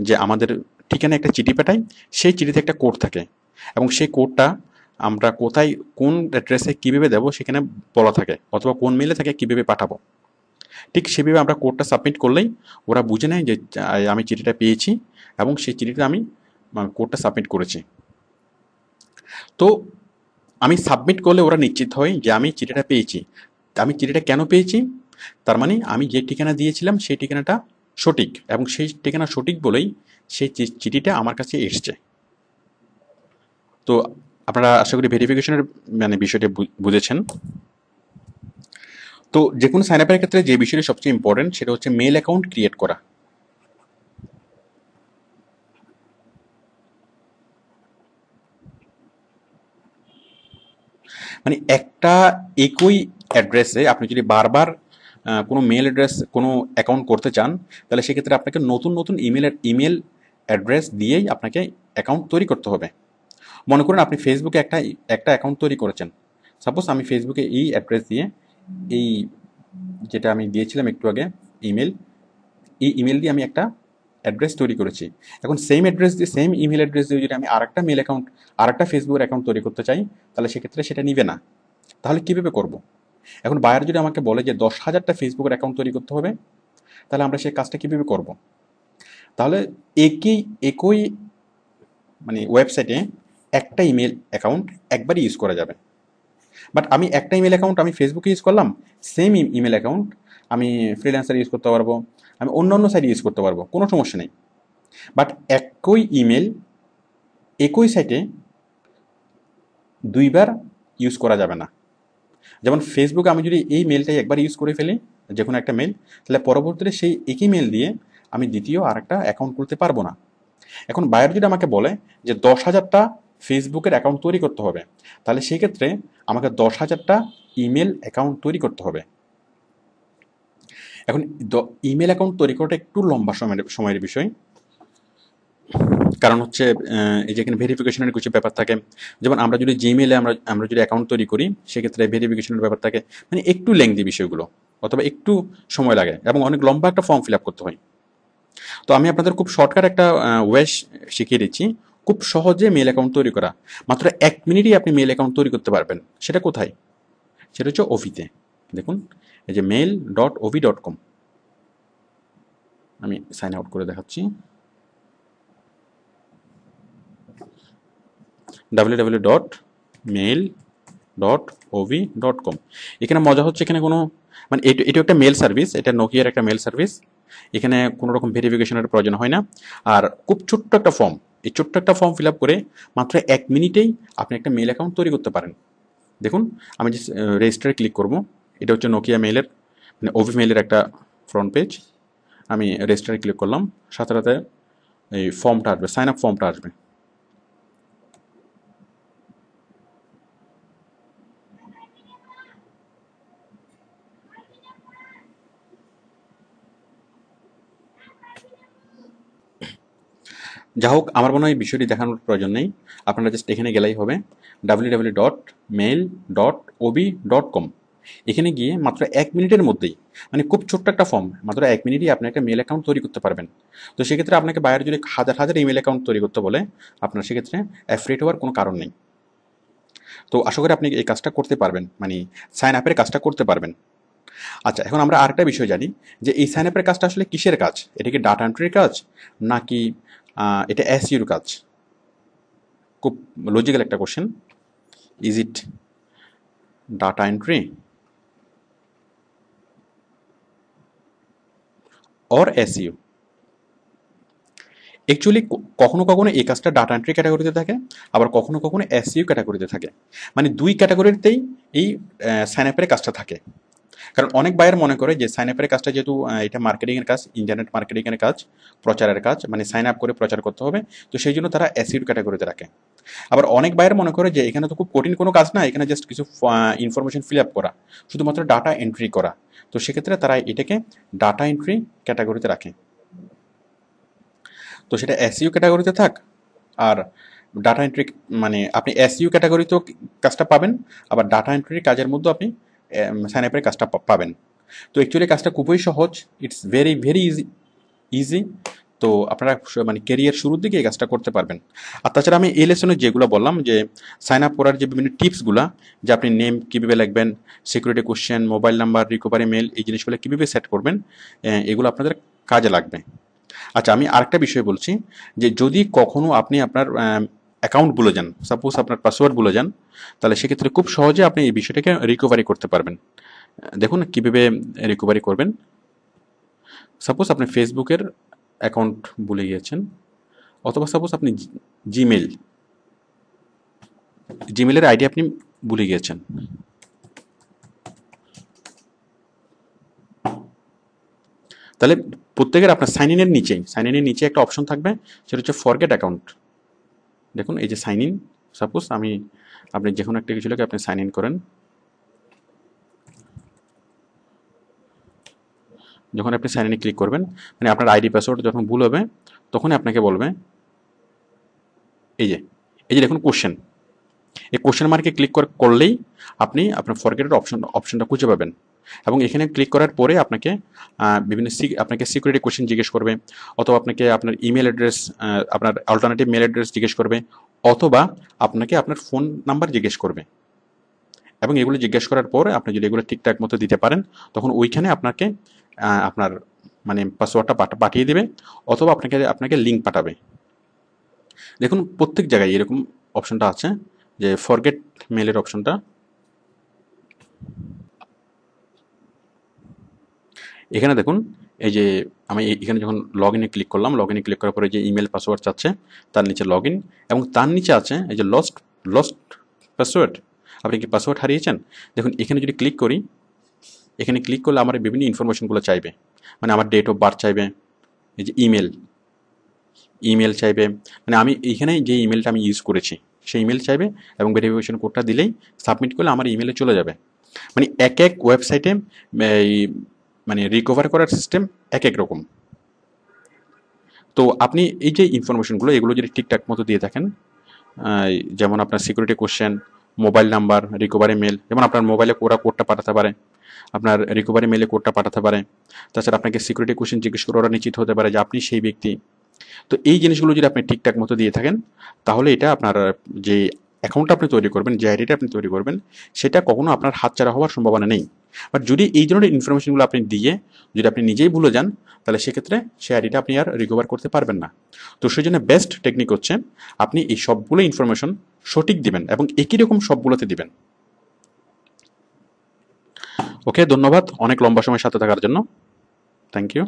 যে আমাদের ঠিকানা একটা চিঠি পাঠায়, সেই চিঠিতে একটা কোড থাকে এবং সেই কোডটা আমরা কোথায় কোন অ্যাড্রেসে কীভাবে দেবো সেখানে বলা থাকে, অথবা কোন মেলে থাকে কীভাবে পাঠাবো। ঠিক সেভাবে আমরা কোডটা সাবমিট করলেই ওরা বুঝে নেয় যে আমি চিঠিটা পেয়েছি এবং সেই চিঠিটা আমি কোডটা সাবমিট করেছি। তো আমি সাবমিট করলে ওরা নিশ্চিত হয় যে আমি চিঠিটা পেয়েছি। আমি চিঠিটা কেন পেয়েছি, তার মানে আমি যে ঠিকানা দিয়েছিলাম সেই ঠিকানাটা সঠিক, এবং সেই ঠিকানা সঠিক বলেই সেই চিঠিটা আমার কাছে এসছে। তো আপনারা আশা করি ভেরিফিকেশনের মানে বিষয়টি বুঝেছেন। তো যে কোনো সাইন আপের ক্ষেত্রে যে বিষয়টি সবচেয়ে ইম্পর্টেন্ট সেটা হচ্ছে মেল অ্যাকাউন্ট ক্রিয়েট করা। মানে একটা একই অ্যাড্রেসে আপনি যদি বারবার কোনো মেল অ্যাড্রেস কোনো অ্যাকাউন্ট করতে চান, তাহলে সেক্ষেত্রে আপনাকে নতুন নতুন ইমেল অ্যাড্রেস দিয়েই আপনাকে অ্যাকাউন্ট তৈরি করতে হবে। মনে করুন আপনি ফেসবুকে একটা একটা অ্যাকাউন্ট তৈরি করেছেন। সাপোজ আমি ফেসবুকে এই অ্যাড্রেস দিয়ে, এই যেটা আমি দিয়েছিলাম একটু আগে ইমেল, এই ইমেল দিয়ে আমি একটা অ্যাড্রেস তৈরি করেছি। এখন সেম অ্যাড্রেস দিয়ে, সেম ইমেল অ্যাড্রেস দিয়ে যদি আমি আরেকটা মেল অ্যাকাউন্ট, আরেকটা ফেসবুকের অ্যাকাউন্ট তৈরি করতে চাই, তাহলে সেক্ষেত্রে সেটা নিবে না। তাহলে কীভাবে করব? এখন বায়ার যদি আমাকে বলে যে 10,000টা ফেসবুকের অ্যাকাউন্ট তৈরি করতে হবে, তাহলে আমরা সেই কাজটা কীভাবে করব? তাহলে একই মানে ওয়েবসাইটে একটা ইমেল অ্যাকাউন্ট একবারই ইউজ করা যাবে। বাট আমি একটা ইমেল অ্যাকাউন্ট আমি ফেসবুকে ইউজ করলাম, সেম ইমেল অ্যাকাউন্ট আমি ফ্রিল্যান্সার ইউজ করতে পারবো, আমি অন্য সাইটে ইউজ করতে পারবো, কোনো সমস্যা নেই। বাট একই ইমেল একই সাইটে দুইবার ইউজ করা যাবে না। যেমন ফেসবুকে আমি যদি এই মেলটাই একবার ইউজ করে ফেলি, যে কোনো একটা মেল, তাহলে পরবর্তীতে সেই একই মেল দিয়ে আমি দ্বিতীয় আর একটা অ্যাকাউন্ট খুলতে পারবো না। এখন বায়ার যদি আমাকে বলে যে 10,000টা ফেসবুকের অ্যাকাউন্ট তৈরি করতে হবে, তাহলে সেই ক্ষেত্রে আমাকে 10,000টা ইমেল অ্যাকাউন্ট তৈরি করতে হবে। এখন ইমেল অ্যাকাউন্ট তৈরি করাটা একটু লম্বা সময়ের বিষয়, কারণ হচ্ছে এই যে এখানে ভেরিফিকেশনের কিছু ব্যাপার থাকে। যেমন আমরা যদি জিমেলে আমরা যদি অ্যাকাউন্ট তৈরি করি, সেক্ষেত্রে ভেরিফিকেশনের ব্যাপার থাকে, মানে একটু লেংদি বিষয়গুলো, অথবা একটু সময় লাগে এবং অনেক লম্বা একটা ফর্ম ফিল আপ করতে হয়। তো আমি আপনাদের খুব শর্টকাট একটা ওয়ে শিখিয়ে দিচ্ছি, খুব সহজে মেল অ্যাকাউন্ট তৈরি করা। মাত্র 1 মিনিটই আপনি মেল অ্যাকাউন্ট তৈরি করতে পারবেন। সেটা কোথায়? সেটা হচ্ছে ওভিতে। দেখুন, এই যে mail.ovi.com, আমি সাইন আউট করে দেখাচ্ছি। www.mail.ovi.com। এখানে মজা হচ্ছে, এখানে কোনো মানে এটা একটা মেল সার্ভিস, এটা নোকিয়ার একটা মেল সার্ভিস। এখানে কোনো রকম ভেরিফিকেশনের প্রয়োজন হয় না। আর খুব ছোট্ট একটা ফর্ম, এই ছোট্ট একটা ফর্ম ফিল আপ করে মাত্র 1 মিনিটেই আপনি একটা মেল অ্যাকাউন্ট তৈরি করতে পারেন। দেখুন, আমি যে রেজিস্টারে ক্লিক করব, এটা হচ্ছে নোকিয়া মেলের মানে ওভি মেলের একটা ফ্রন্ট পেজ। আমি রেজিস্টারে ক্লিক করলাম, সাথে সাথে এই ফর্মটা আসবে, সাইন আপ ফর্মটা আসবে। যা হোক, আমার মনে হয় এই বিষয়টি দেখানোর প্রয়োজন নেই, আপনারা জাস্ট এখানে গেলেই হবে www.mail.obi.com। এখানে গিয়ে মাত্র 1 মিনিটের মধ্যেই, মানে খুব ছোট্ট একটা ফর্ম, মাত্র 1 মিনিটই আপনি একটা মেল অ্যাকাউন্ট তৈরি করতে পারবেন। তো সেক্ষেত্রে আপনাকে বাইরে যদি হাজার হাজার ইমেল অ্যাকাউন্ট তৈরি করতে বলে, আপনার সেক্ষেত্রে অ্যাফ্রেড হওয়ার কোনো কারণ নেই। তো আশা করি আপনি এই কাজটা করতে পারবেন, মানে সাইন আপের কাজটা করতে পারবেন। আচ্ছা, এখন আমরা আরেকটা বিষয় জানি যে এই সাইন আপের কাজটা আসলে কিসের কাজ? এটা কি ডাটা এন্ট্রির কাজ, নাকি এটা এসইওর কাজ? খুব লজিক্যাল একটা question. Is it data entry? Or SEO. Actually কখনো কখনো এই কাজটা ডাটা এন্ট্রি ক্যাটাগরিতে থাকে, আবার কখনো কখনো এসইও ক্যাটাগরিতে থাকে। মানে দুই ক্যাটাগরিতেই এই সাইন আপের কাজটা থাকে। কারণ অনেক বায়ার মনে করে যে সাইন আপের কাজটা যেহেতু এটা মার্কেটিংয়ের কাজ, ইন্টারনেট মার্কেটিংয়ের কাজ, প্রচারের কাজ, মানে সাইন আপ করে প্রচার করতে হবে, তো সেই জন্য তারা এসইও ক্যাটাগরিতে রাখে। আবার অনেক বায়ার মনে করে যে এখানে তো খুব কঠিন কোনো কাজ না, এখানে জাস্ট কিছু ইনফরমেশন ফিল আপ করা, শুধুমাত্র ডাটা এন্ট্রি করা, তো সেক্ষেত্রে তারা এটাকে ডাটা এন্ট্রি ক্যাটাগরিতে রাখে। তো সেটা এসইও ক্যাটাগরিতে থাক আর ডাটা এন্ট্রি, মানে আপনি এসইও ক্যাটাগরিতেও কাজটা পাবেন, আবার ডাটা এন্ট্রির কাজের মধ্যে আপনি সাইন আপের কাজটা পাবেন। তো অ্যাকচুয়ালি কাজটা খুবই সহজ, ইটস ভেরি ভেরি ইজি। তো আপনারা মানে কেরিয়ার শুরুর দিকে এই কাজটা করতে পারবেন। আর তাছাড়া আমি এই লেসনে যেগুলো বললাম যে সাইন আপ করার যে বিভিন্ন টিপসগুলো, যে আপনি নেম কীভাবে লিখবেন, security question, mobile number, recovery mail, এই জিনিসগুলো কীভাবে সেট করবেন, এগুলো আপনাদের কাজে লাগবে। আচ্ছা, আমি আরেকটা বিষয় বলছি যে যদি কখনো আপনি আপনার অ্যাকাউন্ট ভুলে যান, সাপোজ আপনার পাসওয়ার্ড ভুলে যান, তাহলে সেক্ষেত্রে খুব সহজে আপনি এই বিষয়টাকে রিকভারি করতে পারবেন। দেখুন কীভাবে রিকভারি করবেন। সাপোজ আপনি ফেসবুকের অ্যাকাউন্ট ভুলে গিয়েছেন, অথবা সাপোজ আপনি জিমেলের আইডি আপনি ভুলে গিয়েছেন। তাহলে প্রত্যেকের আপনার সাইন ইনের নিচে একটা অপশন থাকবে, সেটা হচ্ছে ফরগেট অ্যাকাউন্ট। দেখুন এই যে সাইন ইন, সাপোজ আপনি যে কোনো একটা কিছু লিখে আপনি সাইন ইন করেন। যখন আপনি সাইন ইনে ক্লিক করবেন, মানে আপনার আইডি পাসওয়ার্ড যখন ভুল হবে, তখনই আপনাকে বলবে এই যে দেখুন কোশ্চেন, এই কোশ্চেন মার্কে ক্লিক করলেই আপনি আপনার ফরগেটের অপশনটা খুঁজে পাবেন। এবং এখানে ক্লিক করার পরে আপনাকে আপনাকে সিকিউরিটি কোশ্চেন জিজ্ঞেস করবে, অথবা আপনাকে আপনার ইমেল অ্যাড্রেস, আপনার অল্টারনেটিভ মেল অ্যাড্রেস জিজ্ঞেস করবে, অথবা আপনাকে আপনার ফোন নাম্বার জিজ্ঞেস করবে। এবং এগুলো জিজ্ঞেস করার পরে আপনি যদি এগুলো ঠিকঠাক মতো দিতে পারেন, তখন ওইখানে আপনাকে আপনার মানে পাসওয়ার্ডটা পাঠিয়ে দেবে, অথবা আপনাকে লিঙ্ক পাঠাবে। দেখুন প্রত্যেক জায়গায় এরকম অপশনটা আছে, যে ফরগেট মেলের অপশনটা। এখানে দেখুন এই যে আমি এখানে যখন লগ ইনে ক্লিক করলাম, লগ ইনে ক্লিক করার পরে যে ইমেল পাসওয়ার্ড চাচ্ছে, তার নিচে লগ ইন, এবং তার নিচে আছে এই যে লস্ট পাসওয়ার্ড। আপনি কি পাসওয়ার্ড হারিয়েছেন? দেখুন এখানে যদি ক্লিক করি, এখানে ক্লিক করলে আমার বিভিন্ন ইনফরমেশনগুলো চাইবে, মানে আমার ডেট অফ বার্থ চাইবে, এই যে ইমেল চাইবে, মানে আমি এইখানে যে ইমেলটা আমি ইউজ করেছি সেই ইমেল চাইবে, এবং ভেরিফিকেশন কোডটা দিলেই সাবমিট করলে আমার ইমেলে চলে যাবে। মানে এক এক ওয়েবসাইটে মানে রিকভার করার সিস্টেম এক এক রকম। তো আপনি এই যে ইনফরমেশনগুলো, এগুলো যদি ঠিকঠাক মতো দিয়ে থাকেন, যেমন আপনার security question, mobile number, recovery mail, যেমন আপনার মোবাইলে ওরা কোডটা পাঠাতে পারে, আপনার রিকভারি মেলে কোডটা পাঠাতে পারে, তাছাড়া আপনাকে সিকিউরিটি কোশ্চেন জিজ্ঞেস করে ওরা নিশ্চিত হতে পারে যে আপনি সেই ব্যক্তি। তো এই জিনিসগুলো যদি আপনি ঠিকঠাক মতো দিয়ে থাকেন, তাহলে এটা আপনার যে অ্যাকাউন্টটা আপনি তৈরি করবেন, যে আইডিটা আপনি তৈরি করবেন, সেটা কখনো আপনার হাতছাড়া হওয়ার সম্ভাবনা নেই। বাট যদি এই ধরনের ইনফরমেশনগুলো আপনি দিয়ে যদি আপনি নিজেই ভুলে যান, তাহলে সেক্ষেত্রে সেই আইডিটা আপনি আর রিকভার করতে পারবেন না। তো সেই জন্য বেস্ট টেকনিক হচ্ছে আপনি এই সবগুলো ইনফরমেশন সঠিক দিবেন, এবং একই রকম সবগুলোতে দিবেন। ওকে, ধন্যবাদ অনেক লম্বা সময় সাথে থাকার জন্য। Thank you.